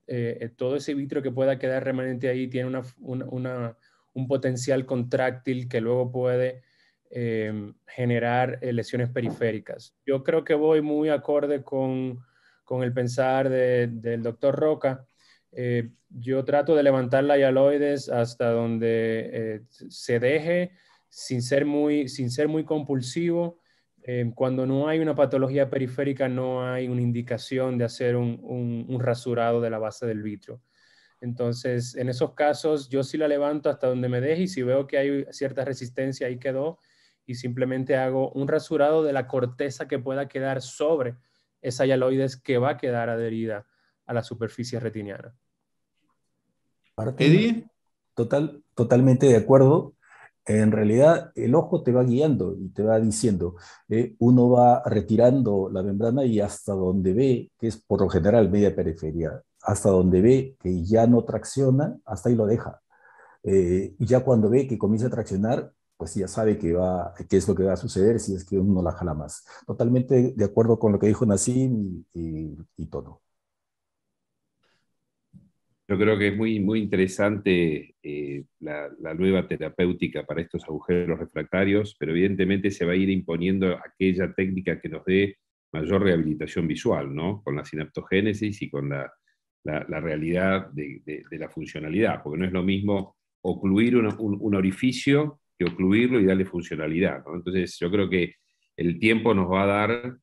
todo ese vitrio que pueda quedar remanente ahí tiene un potencial contráctil que luego puede generar lesiones periféricas. Yo creo que voy muy acorde con el pensar del doctor Roca. Yo trato de levantar la hialoides hasta donde se deje sin ser muy compulsivo. Cuando no hay una patología periférica, no hay una indicación de hacer un rasurado de la base del vitrio. Entonces, en esos casos, yo sí la levanto hasta donde me deje y si veo que hay cierta resistencia, ahí quedó y simplemente hago un rasurado de la corteza que pueda quedar sobre esa hialoides que va a quedar adherida a la superficie retiniana. ¿Eddie? Totalmente de acuerdo. En realidad, el ojo te va guiando y te va diciendo, uno va retirando la membrana y hasta donde ve, que es por lo general media periferia, hasta donde ve que ya no tracciona, hasta ahí lo deja. Y ya cuando ve que comienza a traccionar, pues ya sabe qué es lo que va a suceder si es que uno la jala más. Totalmente de acuerdo con lo que dijo Nassim y todo. Yo creo que es muy, muy interesante la nueva terapéutica para estos agujeros refractarios, pero evidentemente se va a ir imponiendo aquella técnica que nos dé mayor rehabilitación visual, ¿no? Con la sinaptogénesis y con la realidad de la funcionalidad, porque no es lo mismo ocluir un orificio que ocluirlo y darle funcionalidad, ¿no? Entonces yo creo que el tiempo nos va a dar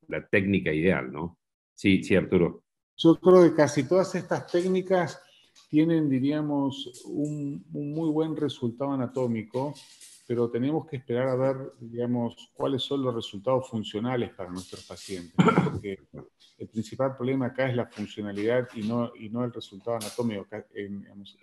la técnica ideal, ¿no? Sí, sí, Arturo. Yo creo que casi todas estas técnicas tienen, diríamos, un muy buen resultado anatómico, pero tenemos que esperar a ver, digamos, cuáles son los resultados funcionales para nuestros pacientes, ¿no? Porque el principal problema acá es la funcionalidad y no el resultado anatómico. Digamos,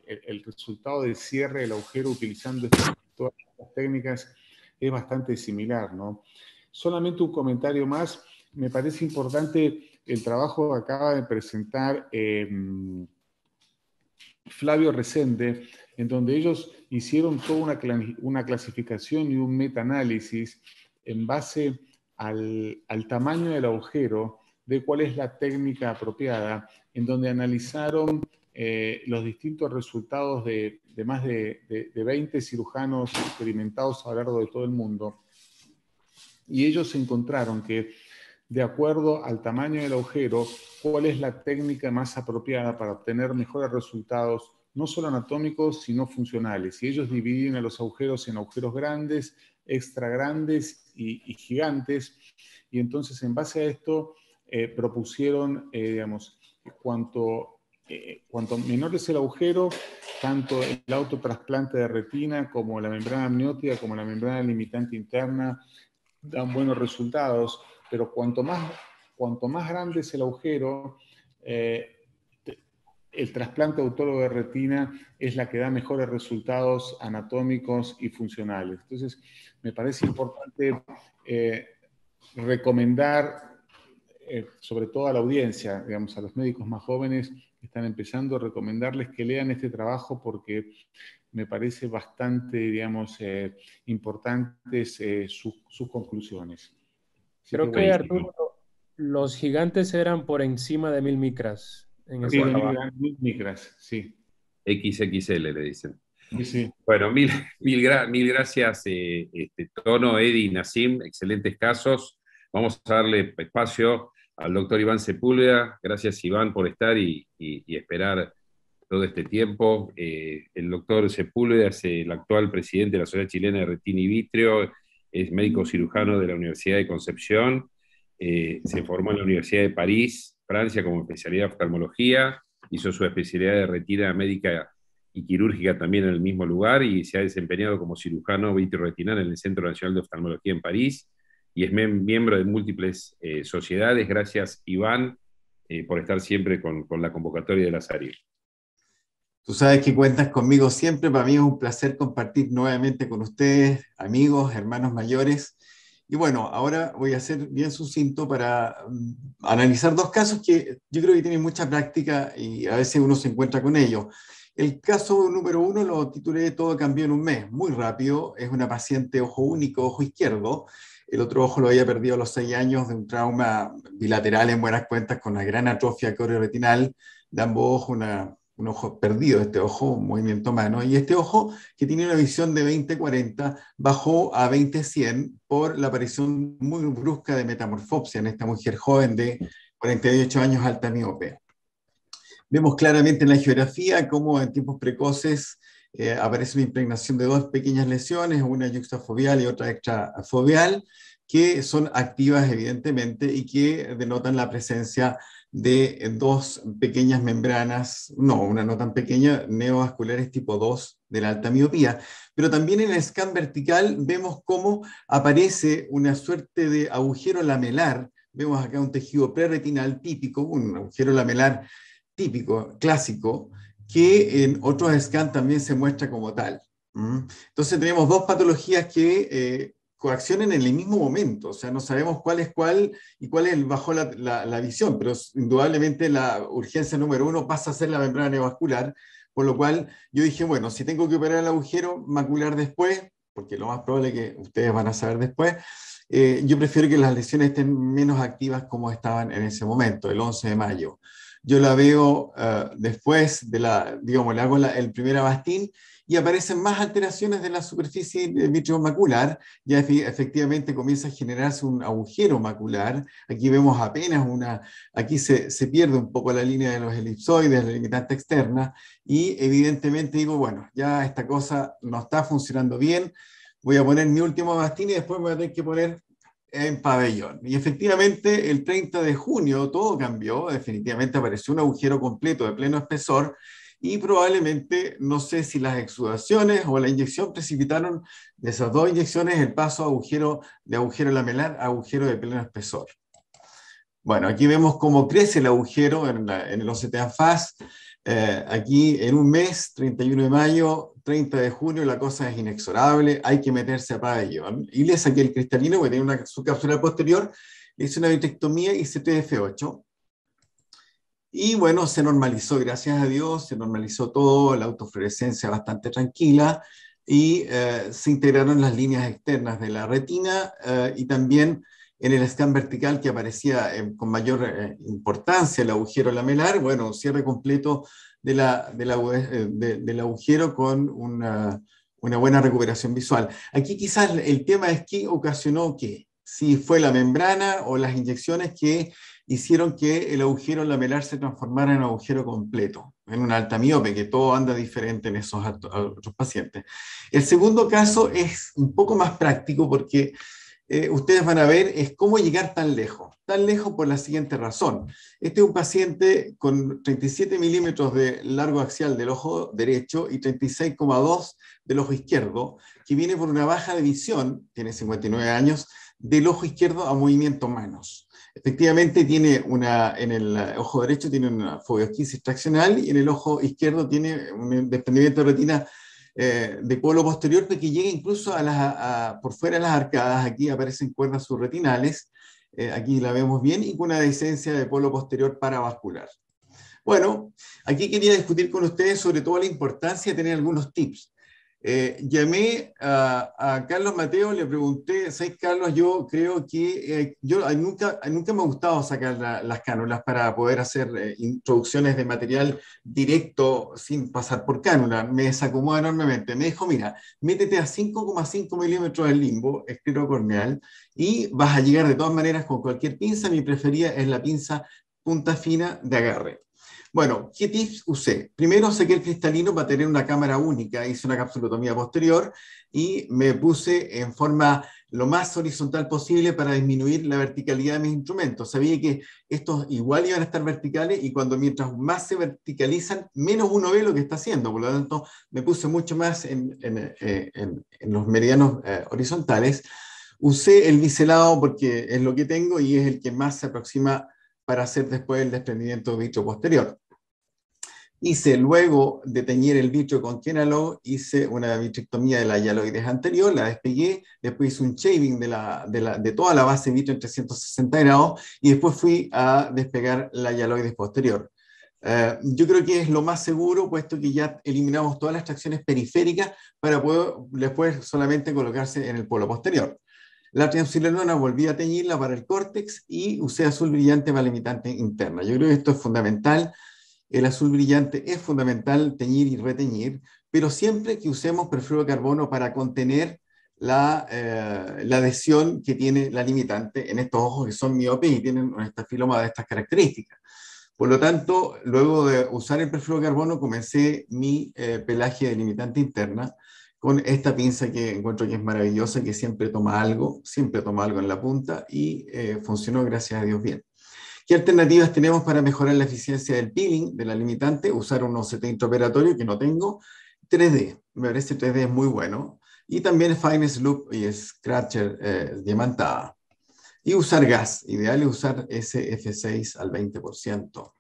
el resultado de cierre del agujero utilizando todas estas técnicas es bastante similar, ¿no? Solamente un comentario más. Me parece importante el trabajo que acaba de presentar Flavio Resende, en donde ellos hicieron toda una clasificación y un metaanálisis en base al tamaño del agujero, de cuál es la técnica apropiada, en donde analizaron los distintos resultados de más de 20 cirujanos experimentados a lo largo de todo el mundo. Y ellos encontraron que, de acuerdo al tamaño del agujero, cuál es la técnica más apropiada para obtener mejores resultados, no solo anatómicos, sino funcionales. Y ellos dividen a los agujeros en agujeros grandes, extra grandes y gigantes. Y entonces, en base a esto, propusieron, digamos, cuanto menor es el agujero, tanto el autotrasplante de retina como la membrana amniótica, como la membrana limitante interna, dan buenos resultados, pero cuanto más grande es el agujero, el trasplante autólogo de retina es la que da mejores resultados anatómicos y funcionales. Entonces, me parece importante recomendar, sobre todo a la audiencia, digamos, a los médicos más jóvenes que están empezando, recomendarles que lean este trabajo porque me parece bastante, digamos, importantes sus conclusiones. Creo que, Arturo, los gigantes eran por encima de 1000 micras. Sí, 1000 micras, sí. XXL le dicen. Sí, sí. Bueno, mil gracias, Tono, Eddie, Nassim, excelentes casos. Vamos a darle espacio al doctor Iván Sepúlveda. Gracias, Iván, por estar y esperar todo este tiempo. El doctor Sepúlveda es el actual presidente de la Sociedad Chilena de Retina y Vitrio, es médico cirujano de la Universidad de Concepción, se formó en la Universidad de París, Francia, como especialidad de oftalmología, hizo su especialidad de retina médica y quirúrgica también en el mismo lugar y se ha desempeñado como cirujano vitreoretinal en el Centro Nacional de Oftalmología en París. y es miembro de múltiples sociedades. Gracias, Iván, por estar siempre con la convocatoria de la SARIF. Tú sabes que cuentas conmigo siempre. Para mí es un placer compartir nuevamente con ustedes, amigos, hermanos mayores. Y bueno, ahora voy a ser bien sucinto para analizar dos casos que yo creo que tienen mucha práctica y a veces uno se encuentra con ellos. El caso número 1 lo titulé Todo cambió en un mes, muy rápido. Es una paciente ojo único, ojo izquierdo. El otro ojo lo había perdido a los 6 años de un trauma bilateral en buenas cuentas con una gran atrofia corioretinal de ambos ojos, un ojo perdido, este ojo, un movimiento mano, y este ojo que tiene una visión de 20-40 bajó a 20-100 por la aparición muy brusca de metamorfopsia en esta mujer joven de 48 años alta miope. Vemos claramente en la geografía cómo en tiempos precoces aparece una impregnación de dos pequeñas lesiones, una yuxtafoveal y otra extrafoveal, que son activas evidentemente y que denotan la presencia de dos pequeñas membranas, no, una no tan pequeña, neovasculares tipo 2 de la alta miopía. Pero también en el scan vertical vemos cómo aparece una suerte de agujero lamelar. Vemos acá un tejido preretinal típico, un agujero lamelar típico, clásico, que en otros scans también se muestra como tal. Entonces tenemos dos patologías que coaccionan en el mismo momento, o sea, no sabemos cuál es cuál y cuál es bajo la visión, pero indudablemente la urgencia número 1 pasa a ser la membrana neovascular, por lo cual yo dije, bueno, si tengo que operar el agujero macular después, porque lo más probable es que ustedes van a saber después, yo prefiero que las lesiones estén menos activas como estaban en ese momento, el 11 de mayo. Yo la veo después de digamos, le hago el primer Avastin y aparecen más alteraciones de la superficie vitreomacular, ya efectivamente comienza a generarse un agujero macular, aquí vemos apenas aquí se pierde un poco la línea de los elipsoides, la limitante externa, y evidentemente digo, bueno, ya esta cosa no está funcionando bien, voy a poner mi último Avastin y después me voy a tener que poner en pabellón. Y efectivamente, el 30 de junio todo cambió, definitivamente apareció un agujero completo de pleno espesor y probablemente, no sé si las exudaciones o la inyección precipitaron de esas dos inyecciones el paso de agujero lamelar a agujero de pleno espesor. Bueno, aquí vemos cómo crece el agujero en el OCT ANFAS. Aquí en un mes, 31 de mayo, 30 de junio, la cosa es inexorable, hay que meterse a pabellón. Y le saqué el cristalino, que tiene una subcapsular posterior, le hice una vitrectomía y hice TF8. Y bueno, se normalizó, gracias a Dios, se normalizó todo, la autofluorescencia bastante tranquila, y se integraron las líneas externas de la retina y también en el scan vertical que aparecía con mayor importancia el agujero lamelar, bueno, un cierre completo del agujero con una buena recuperación visual. Aquí quizás el tema es qué ocasionó qué, si fue la membrana o las inyecciones que hicieron que el agujero lamelar se transformara en un agujero completo, en una alta miope, que todo anda diferente en esos otros pacientes. El segundo caso es un poco más práctico porque ustedes van a ver es cómo llegar tan lejos por la siguiente razón. Este es un paciente con 37 milímetros de largo axial del ojo derecho y 36,2 del ojo izquierdo, que viene por una baja de visión, tiene 59 años, del ojo izquierdo a movimiento manos. Efectivamente tiene en el ojo derecho tiene una foveosquisis traccional y en el ojo izquierdo tiene un desprendimiento de retina de polo posterior, que llega incluso por fuera de las arcadas. Aquí aparecen cuerdas subretinales, aquí la vemos bien, y con una dehiscencia de polo posterior paravascular. Bueno, aquí quería discutir con ustedes sobre todo la importancia de tener algunos tips. Llamé a Carlos Mateo, le pregunté, ¿sabes, Carlos? Yo creo que nunca me ha gustado sacar las cánulas para poder hacer introducciones de material directo sin pasar por cánula. Me desacomoda enormemente. Me dijo, mira, métete a 5,5 milímetros del limbo esclerocorneal y vas a llegar de todas maneras con cualquier pinza. Mi preferida es la pinza punta fina de agarre. Bueno, ¿qué tips usé? Primero saqué el cristalino para tener una cámara única, hice una capsulotomía posterior y me puse en forma lo más horizontal posible para disminuir la verticalidad de mis instrumentos. Sabía que estos igual iban a estar verticales y mientras más se verticalizan, menos uno ve lo que está haciendo. Por lo tanto, me puse mucho más en los meridianos horizontales. Usé el biselado porque es lo que tengo y es el que más se aproxima para hacer después el desprendimiento de vitrio posterior. Hice, luego de teñir el vitrio con Kenalog, hice una vitrectomía de la hialoides anterior, la despegué, después hice un shaving de toda la base de vitrio en 360 grados y después fui a despegar la hialoides posterior. Yo creo que es lo más seguro, puesto que ya eliminamos todas las tracciones periféricas para poder después solamente colocarse en el polo posterior. La triamcinolona volví a teñirla para el córtex y usé azul brillante para la limitante interna. Yo creo que esto es fundamental. El azul brillante es fundamental teñir y reteñir, pero siempre que usemos perfluoro de carbono para contener la adhesión que tiene la limitante en estos ojos que son miopes y tienen un estafiloma de estas características. Por lo tanto, luego de usar el perfluoro de carbono, comencé mi pelaje de limitante interna con esta pinza que encuentro que es maravillosa, que siempre toma algo en la punta y funcionó, gracias a Dios, bien. ¿Qué alternativas tenemos para mejorar la eficiencia del peeling de la limitante? Usar un OCT intraoperatorio que no tengo. 3D, me parece 3D es muy bueno. Y también Finest Loop y Scratcher diamantada. Y usar gas, ideal es usar SF6 al 20%.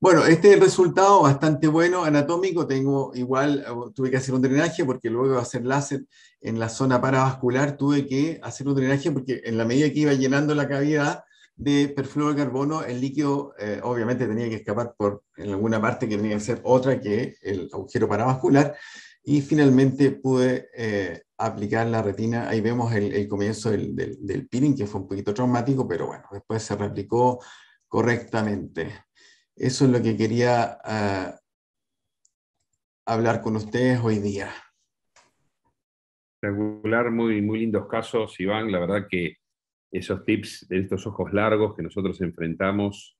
Bueno, este es el resultado bastante bueno, anatómico. Tuve que hacer un drenaje porque luego de hacer láser en la zona paravascular tuve que hacer un drenaje porque en la medida que iba llenando la cavidad de perfluoro de carbono, el líquido obviamente tenía que escapar en alguna parte que tenía que ser otra que el agujero paravascular, y finalmente pude aplicar la retina. Ahí vemos el comienzo del peeling, que fue un poquito traumático, pero bueno, después se replicó correctamente. Eso es lo que quería hablar con ustedes hoy día. Espectacular, muy, muy lindos casos, Iván. La verdad que esos tips de estos ojos largos que nosotros enfrentamos,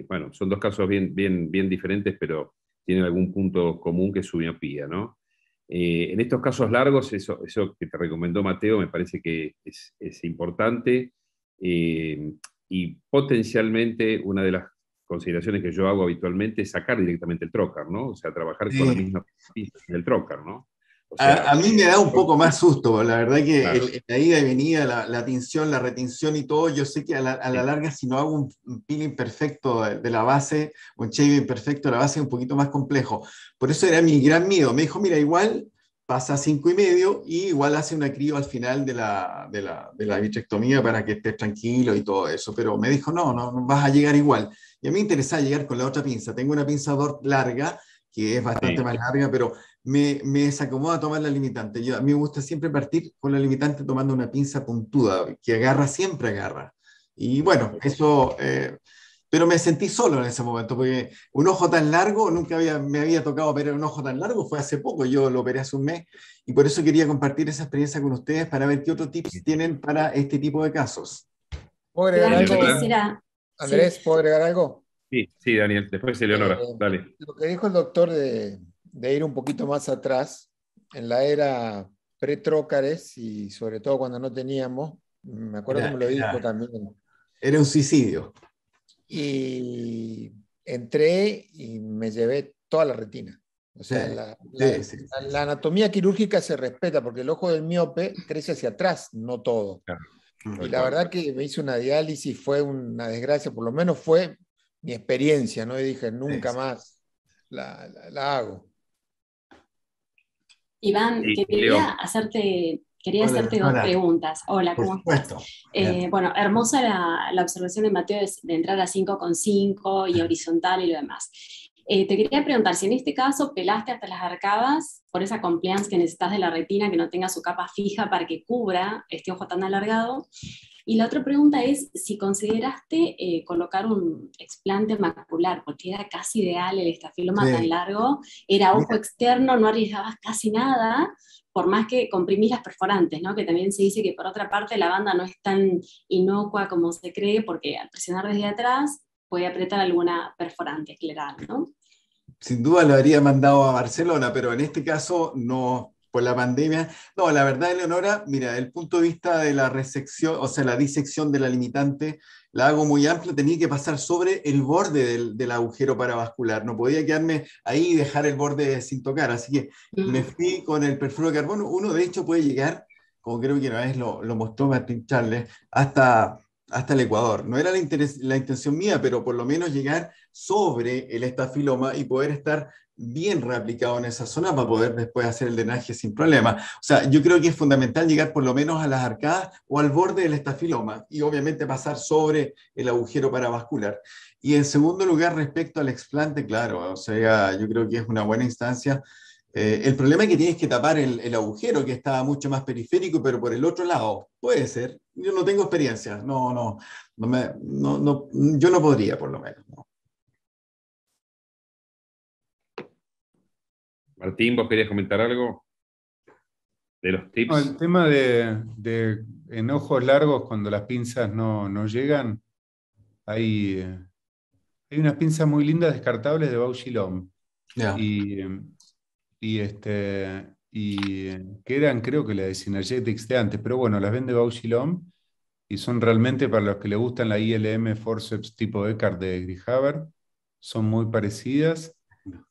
bueno, son dos casos bien diferentes, pero tienen algún punto común, que es su miopía, ¿no? En estos casos largos, eso que te recomendó Mateo me parece que es importante, y potencialmente una de las consideraciones que yo hago habitualmente es sacar directamente el trocar, ¿no? O sea, trabajar con la misma pista del trocar, ¿no? O sea, a mí me da un poco más susto, la verdad que claro, la ida y venida, la tinción, la retinción y todo, yo sé que a la larga, si no hago un peeling perfecto de la base, un shaving perfecto de la base, es un poquito más complejo. Por eso era mi gran miedo. Me dijo, mira, igual pasa 5,5 y igual hace una crío al final de la vitrectomía para que estés tranquilo y todo eso. Pero me dijo, no vas a llegar igual. Y a mí me interesaba llegar con la otra pinza. Tengo una pinza Dort larga, que es bastante más larga, pero me desacomoda tomar la limitante. A mí me gusta siempre partir con la limitante tomando una pinza puntuda, que siempre agarra. Y bueno, eso... pero me sentí solo en ese momento, porque un ojo tan largo, nunca me había tocado operar un ojo tan largo, fue hace poco, yo lo operé hace un mes, y por eso quería compartir esa experiencia con ustedes para ver qué otros tips tienen para este tipo de casos. ¿Puedo agregar algo? Andrés, ¿puedo agregar algo? Sí, Daniel, después Eleonora, dale. Lo que dijo el doctor de ir un poquito más atrás, en la era pre-trócares, y sobre todo cuando no teníamos, me acuerdo que me lo dijo también. Era un suicidio. Y entré y me llevé toda la retina. O sea, la anatomía quirúrgica se respeta porque el ojo del miope crece hacia atrás, no todo. Y la verdad que me hice una diálisis, fue una desgracia, por lo menos fue mi experiencia, ¿no? Y dije, nunca más la hago. Iván, quería hacerte dos preguntas. Hola, ¿cómo estás? Bueno, hermosa la observación de Mateo de entrar a 5,5 y horizontal y lo demás. Te quería preguntar si en este caso pelaste hasta las arcadas por esa compliance que necesitas de la retina, que no tenga su capa fija para que cubra este ojo tan alargado. Y la otra pregunta es si consideraste colocar un explante macular, porque era casi ideal el estafiloma tan largo, era ojo externo, no arriesgabas casi nada, por más que comprimís las perforantes, ¿no? Que también se dice que por otra parte la banda no es tan inocua como se cree, porque al presionar desde atrás puede apretar alguna perforante escleral, ¿no? Sin duda lo habría mandado a Barcelona, pero en este caso no, por la pandemia. No, la verdad, Eleonora, mira, desde el punto de vista de la resección, o sea, la disección de la limitante, la hago muy amplia, tenía que pasar sobre el borde del agujero paravascular, no podía quedarme ahí y dejar el borde sin tocar, así que me fui con el perfluoro de carbono. Uno de hecho puede llegar como creo que una vez lo mostró Martín Charles, hasta el Ecuador. No era la intención mía, pero por lo menos llegar sobre el estafiloma y poder estar bien reaplicado en esa zona para poder después hacer el drenaje sin problema. O sea, yo creo que es fundamental llegar por lo menos a las arcadas o al borde del estafiloma y obviamente pasar sobre el agujero paravascular. Y en segundo lugar, respecto al explante, claro, o sea, yo creo que es una buena instancia. El problema es que tienes que tapar el agujero, que está mucho más periférico, pero por el otro lado. Puede ser. Yo no tengo experiencia. Yo no podría, por lo menos. No. Martín, ¿vos querías comentar algo de los tips? No, el tema de en ojos largos, cuando las pinzas no llegan, hay unas pinzas muy lindas descartables de Bausch + Lomb. Yeah. Y que eran, creo que la de Synergetics de antes, pero bueno, las vende Bausch + Lomb y son realmente para los que le gustan la ILM Forceps tipo Eckhart de Grihaber, son muy parecidas.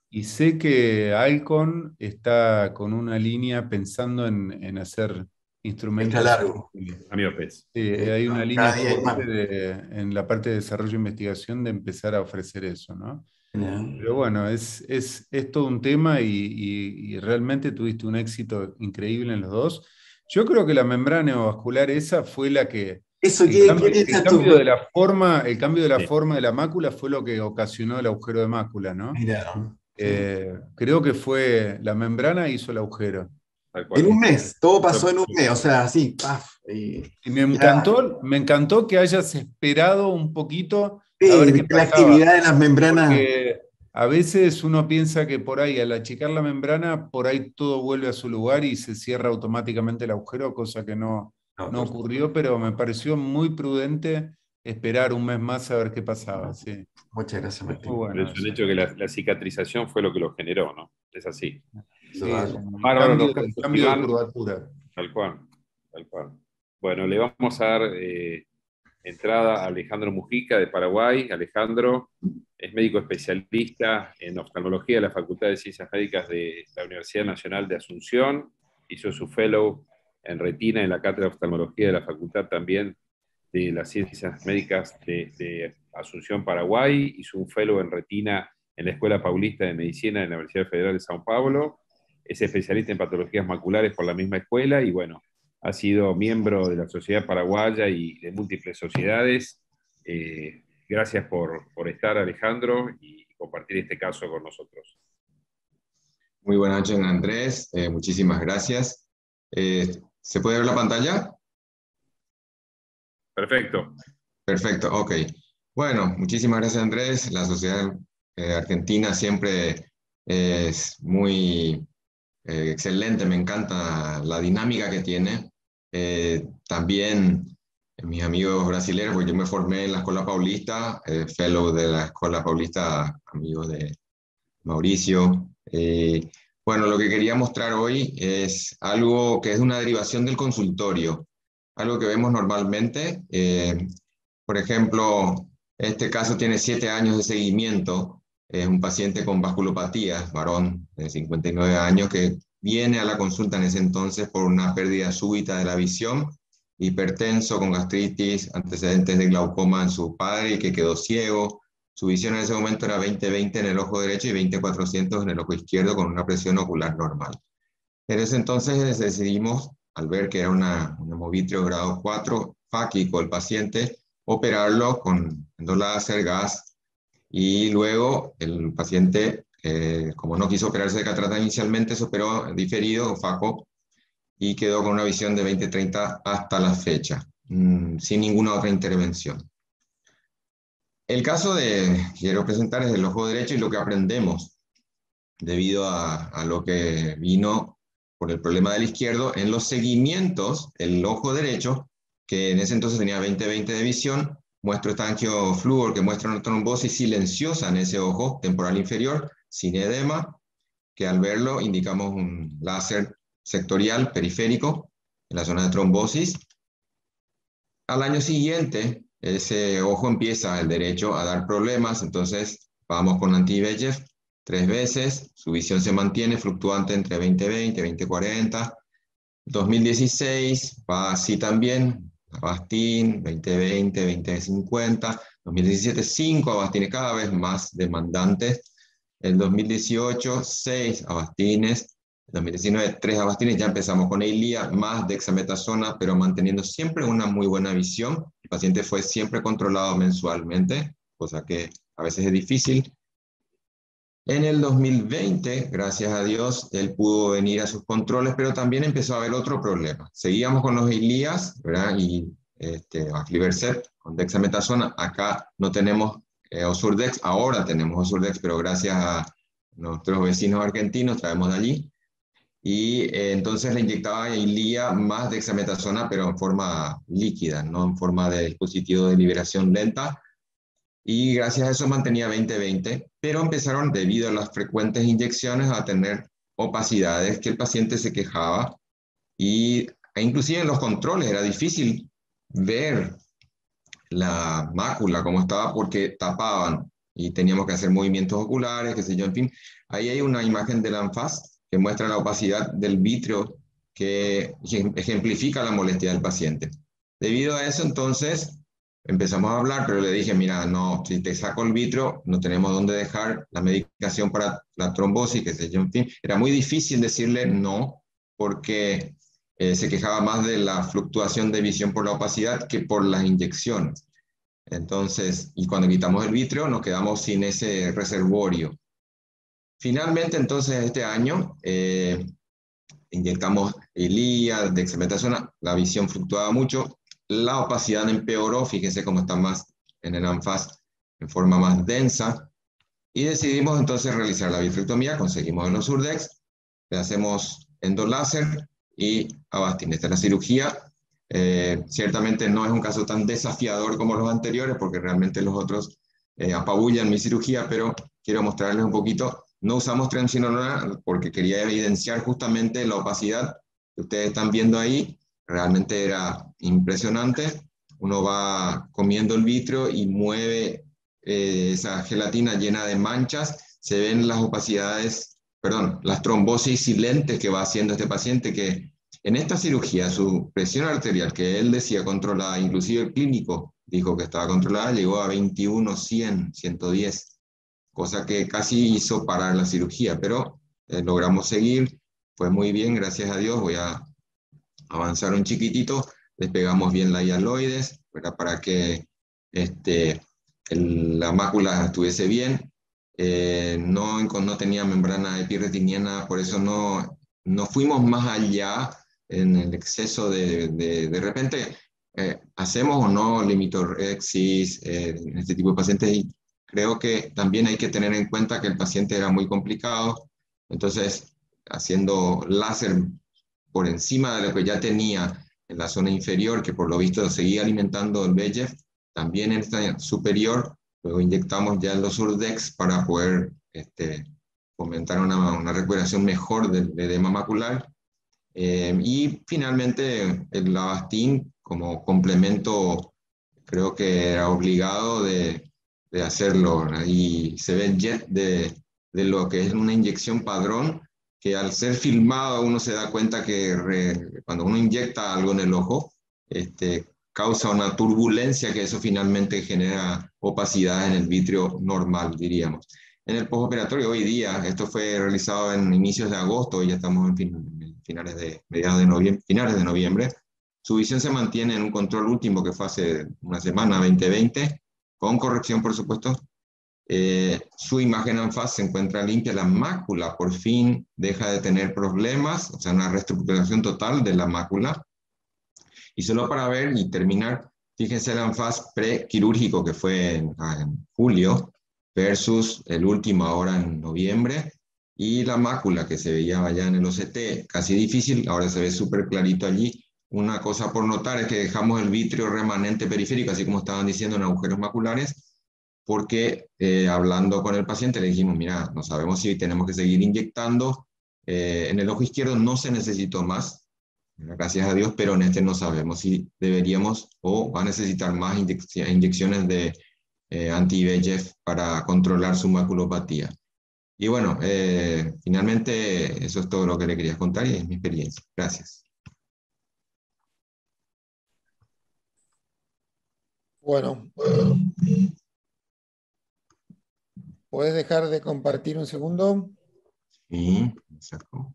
Y sé que Alcon está con una línea pensando en hacer instrumentos. Largo. Amiopes. Sí, hay una línea fuerte en la parte de desarrollo e investigación de empezar a ofrecer eso, ¿no? Pero bueno, es todo un tema y realmente tuviste un éxito increíble en los dos. Yo creo que la membrana neovascular esa fue la que... El cambio de la forma de la mácula fue lo que ocasionó el agujero de mácula, ¿no? Creo que fue la membrana hizo el agujero. En un mes, todo pasó en un mes, o sea, así, paf. Y me encantó que hayas esperado un poquito a ver qué pasaba. La actividad de las membranas. Porque a veces uno piensa que por ahí, al achicar la membrana, por ahí todo vuelve a su lugar y se cierra automáticamente el agujero, cosa que no ocurrió, pero me pareció muy prudente esperar un mes más a ver qué pasaba. Sí. Muchas gracias, Martín. Bueno, es un hecho que la cicatrización fue lo que lo generó, ¿no? Es así. Sí, cambio de curvatura. Tal cual. Bueno, le vamos a dar entrada a Alejandro Mujica de Paraguay. Alejandro es médico especialista en oftalmología de la Facultad de Ciencias Médicas de la Universidad Nacional de Asunción. Hizo su fellow en retina en la Cátedra de Oftalmología de la Facultad también de las Ciencias Médicas de Asunción, Paraguay. Hizo un fellow en retina en la Escuela Paulista de Medicina de la Universidad Federal de São Paulo. Es especialista en patologías maculares por la misma escuela y bueno, ha sido miembro de la Sociedad Paraguaya y de múltiples sociedades. Gracias por estar, Alejandro, y compartir este caso con nosotros. Muy buenas noches, Andrés. Muchísimas gracias. ¿Se puede ver la pantalla? Perfecto. Perfecto, ok. Bueno, muchísimas gracias, Andrés. La Sociedad Argentina siempre es muy excelente, me encanta la dinámica que tiene. También mis amigos brasileños, porque yo me formé en la Escuela Paulista, fellow de la Escuela Paulista, amigo de Mauricio. Bueno, lo que quería mostrar hoy es algo que es una derivación del consultorio, algo que vemos normalmente. Por ejemplo, este caso tiene 7 años de seguimiento. Es un paciente con vasculopatía, varón de 59 años, que viene a la consulta en ese entonces por una pérdida súbita de la visión, hipertenso, con gastritis, antecedentes de glaucoma en su padre y que quedó ciego. Su visión en ese momento era 20/20 en el ojo derecho y 20/400 en el ojo izquierdo con una presión ocular normal. En ese entonces decidimos, al ver que era un hemovitrio grado 4, fáquico el paciente, operarlo con láser, gas, y luego el paciente, como no quiso operarse de catarata inicialmente, se operó diferido, FACO, y quedó con una visión de 20/30 hasta la fecha, sin ninguna otra intervención. El caso que quiero presentar es el ojo derecho y lo que aprendemos debido a lo que vino por el problema del izquierdo. En los seguimientos, el ojo derecho, que en ese entonces tenía 20/20 de visión, muestra esta angioflúor que muestra una trombosis silenciosa en ese ojo temporal inferior, sin edema, que al verlo indicamos un láser sectorial periférico en la zona de trombosis. Al año siguiente, ese ojo empieza, el derecho, a dar problemas, entonces vamos con anti-VEGF 3 veces, su visión se mantiene fluctuante entre 20/20, 20/40, 2016 va así también, Avastin, 2020, 2050, 2017, 5 Avastines cada vez más demandantes, el 2018, 6 Avastines, 2019, 3 Avastines, ya empezamos con Eylea, más dexametasona, pero manteniendo siempre una muy buena visión. El paciente fue siempre controlado mensualmente, cosa que a veces es difícil. En el 2020, gracias a Dios, él pudo venir a sus controles, pero también empezó a haber otro problema. Seguíamos con los Eyleas, ¿verdad? Y Aflibercept con dexametasona. Acá no tenemos Osurdex, ahora tenemos Osurdex, pero gracias a nuestros vecinos argentinos traemos de allí. Y entonces le inyectaba Eylea más dexametasona, pero en forma líquida, no en forma de dispositivo de liberación lenta. Y gracias a eso mantenía 20-20, pero empezaron, debido a las frecuentes inyecciones, a tener opacidades que el paciente se quejaba, e inclusive en los controles era difícil ver la mácula como estaba porque tapaban y teníamos que hacer movimientos oculares, qué sé yo, en fin. Ahí hay una imagen del ANFAS que muestra la opacidad del vítreo que ejemplifica la molestia del paciente. Debido a eso, entonces, empezamos a hablar, pero le dije, mira, no, si te saco el vítreo, no tenemos dónde dejar la medicación para la trombosis, qué sé yo, en fin. Era muy difícil decirle no, porque se quejaba más de la fluctuación de visión por la opacidad que por las inyecciones. Entonces, y cuando quitamos el vítreo, nos quedamos sin ese reservorio. Finalmente, entonces, este año, inyectamos Eylea, dexametasona, la visión fluctuaba mucho, la opacidad empeoró, fíjense cómo está más en el ANFAS en forma más densa, y decidimos entonces realizar la vitrectomía, conseguimos el Osurdex, le hacemos endoláser y Avastin. Esta es la cirugía. Ciertamente no es un caso tan desafiador como los anteriores, porque realmente los otros apabullan mi cirugía, pero quiero mostrarles un poquito. No usamos triamcinolona porque quería evidenciar justamente la opacidad que ustedes están viendo ahí. Realmente era impresionante. Uno va comiendo el vítreo y mueve esa gelatina llena de manchas. Se ven las opacidades, perdón, las trombosis silentes que va haciendo este paciente, que en esta cirugía su presión arterial, que él decía controlada, inclusive el clínico dijo que estaba controlada, llegó a 21, 100, 110, cosa que casi hizo parar la cirugía, pero logramos seguir. Fue muy bien, gracias a Dios. Voy a avanzar un chiquitito, despegamos bien la hialoides para que la mácula estuviese bien. No tenía membrana epirretiniana, por eso no fuimos más allá en el exceso de repente hacemos o no limitorexis en este tipo de pacientes, y creo que también hay que tener en cuenta que el paciente era muy complicado, entonces haciendo láser por encima de lo que ya tenía en la zona inferior, que por lo visto seguía alimentando el VEGF, también en esta superior, luego inyectamos ya el Osurdex para poder fomentar una recuperación mejor del edema macular. Y finalmente el Avastin como complemento, creo que era obligado de hacerlo, ¿no? Y se ve el jet de lo que es una inyección padrón, que al ser filmado uno se da cuenta que cuando uno inyecta algo en el ojo, causa una turbulencia, que eso finalmente genera opacidad en el vítreo normal, diríamos. En el postoperatorio hoy día, esto fue realizado en inicios de agosto, y ya estamos en finales de noviembre, su visión se mantiene en un control último que fue hace una semana, 2020, con corrección por supuesto. Su imagen ANFAS se encuentra limpia, la mácula por fin deja de tener problemas, o sea, una reestructuración total de la mácula. Y solo para ver y terminar, fíjense el ANFAS prequirúrgico que fue en julio versus el último ahora en noviembre, y la mácula que se veía allá en el OCT, casi difícil, ahora se ve súper clarito allí. Una cosa por notar es que dejamos el vítreo remanente periférico, así como estaban diciendo, en agujeros maculares, porque hablando con el paciente le dijimos, mira, no sabemos si tenemos que seguir inyectando. En el ojo izquierdo no se necesitó más, gracias a Dios, pero en este no sabemos si deberíamos o va a necesitar más inyecciones de anti-VEGF para controlar su maculopatía. Y bueno, finalmente eso es todo lo que le quería contar y es mi experiencia. Gracias. Bueno, ¿puedes dejar de compartir un segundo? Sí, exacto.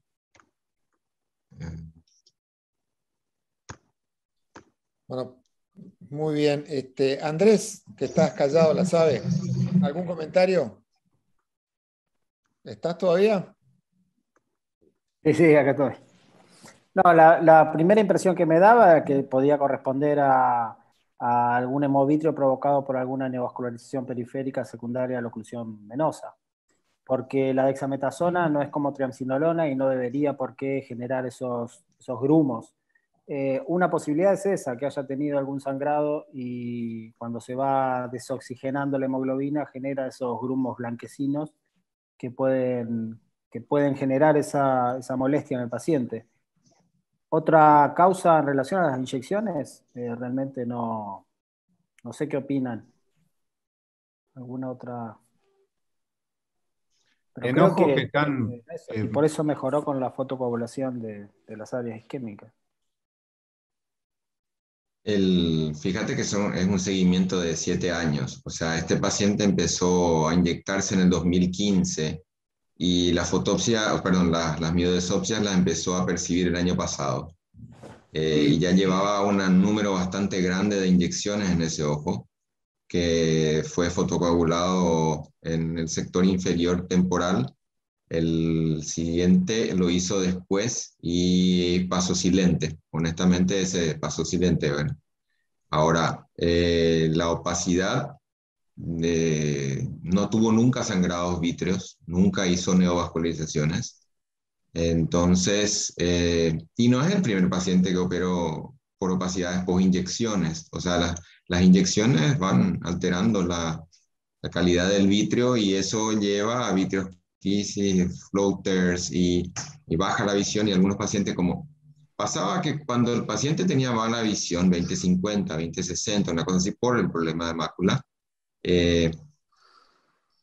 Bueno, muy bien. Andrés, que estás callado, ¿la sabes? ¿Algún comentario? ¿Estás todavía? Sí, acá estoy. No, la primera impresión que me daba era que podía corresponder a algún hemovitrio provocado por alguna neovascularización periférica secundaria a la oclusión venosa, porque la dexametasona no es como triamcinolona y no debería por qué generar esos grumos. Una posibilidad es esa, que haya tenido algún sangrado y cuando se va desoxigenando la hemoglobina genera esos grumos blanquecinos que pueden generar esa molestia en el paciente. Otra causa en relación a las inyecciones, realmente no sé qué opinan. ¿Alguna otra? Pero creo que están... y por eso mejoró con la fotocoagulación de las áreas isquémicas. Fíjate que es un seguimiento de 7 años. O sea, este paciente empezó a inyectarse en el 2015 y las miodesopsias las empezó a percibir el año pasado. Y ya llevaba un número bastante grande de inyecciones en ese ojo, que fue fotocoagulado en el sector inferior temporal. El siguiente lo hizo después y pasó silente. Honestamente, ese pasó silente. Bueno. Ahora, la opacidad no tuvo nunca sangrados vítreos, nunca hizo neovascularizaciones. Entonces, y no es el primer paciente que operó por opacidades post-inyecciones. O sea, las inyecciones van alterando la calidad del vítreo y eso lleva a vitreoquisis, floaters y baja la visión, y algunos pacientes como... Pasaba que cuando el paciente tenía mala visión, 20/50, 20/60, una cosa así, por el problema de mácula,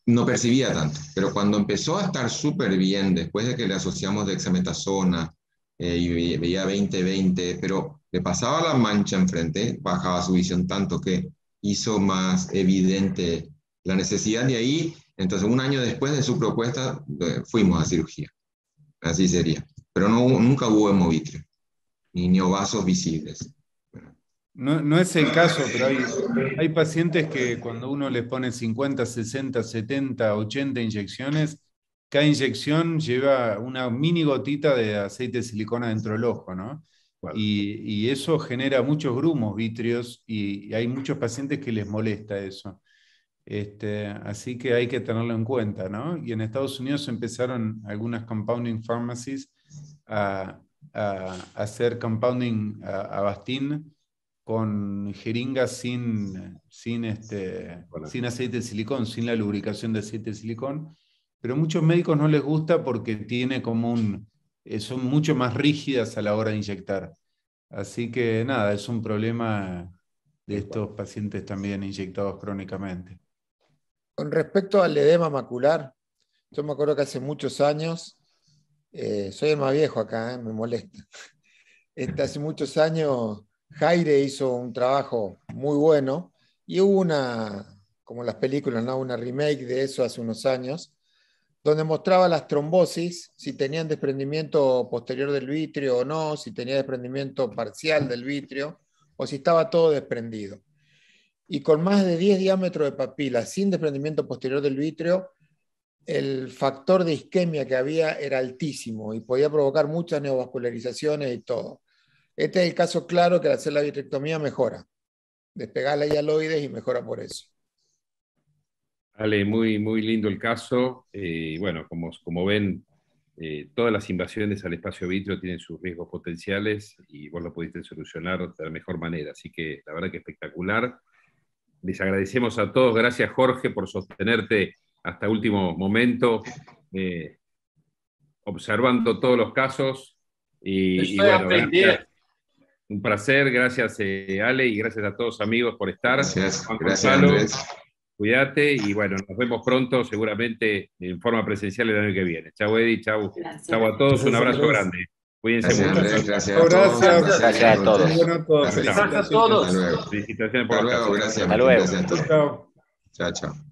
no percibía tanto, pero cuando empezó a estar súper bien, después de que le asociamos dexametasona y veía 20/20, pero le pasaba la mancha enfrente, bajaba su visión tanto que hizo más evidente la necesidad de ahí. Entonces, un año después de su propuesta, fuimos a cirugía. Así sería. Pero nunca hubo hemovitrio, ni neovasos visibles. No es el caso, pero hay pacientes que cuando uno les pone 50, 60, 70, 80 inyecciones, cada inyección lleva una mini gotita de aceite de silicona dentro del ojo, ¿no? Claro. Y eso genera muchos grumos vítreos y hay muchos pacientes que les molesta eso. Así que hay que tenerlo en cuenta, ¿no? Y en Estados Unidos empezaron algunas compounding pharmacies a hacer compounding Avastin con jeringas sin aceite de silicón, sin la lubricación de aceite de silicón, pero a muchos médicos no les gusta porque tiene como son mucho más rígidas a la hora de inyectar. Así que nada, es un problema de estos pacientes también inyectados crónicamente. Con respecto al edema macular, yo me acuerdo que hace muchos años, soy el más viejo acá, me molesta. Hace muchos años Jaire hizo un trabajo muy bueno y hubo como las películas, ¿no? Una remake de eso hace unos años, donde mostraba las trombosis, si tenían desprendimiento posterior del vítreo o no, si tenía desprendimiento parcial del vítreo o si estaba todo desprendido. Y con más de 10 diámetros de papila, sin desprendimiento posterior del vítreo, el factor de isquemia que había era altísimo y podía provocar muchas neovascularizaciones y todo. Este es el caso claro que al hacer la vitrectomía mejora. Despegar la hialoides y mejora por eso. Ale, muy, muy lindo el caso. Bueno, como ven, todas las invasiones al espacio vítreo tienen sus riesgos potenciales y vos lo pudiste solucionar de la mejor manera. Así que la verdad que espectacular. Les agradecemos a todos. Gracias, Jorge, por sostenerte hasta último momento, observando todos los casos. Y bueno, gracias. Un placer, gracias Ale, y gracias a todos amigos por estar. Gracias, Juan gracias Gonzalo, Andrés. Cuídate y bueno, nos vemos pronto, seguramente en forma presencial el año que viene. Chau Eddie, chau. Chau a todos, un abrazo grande. Cuídense Gracias, mucho. Andrés, gracias a todos. Gracias a todos. Felicitaciones a todos. Felicitaciones por Hasta los luego, casos. gracias. Hasta luego. Gracias a todos. Chao. Chao, chao.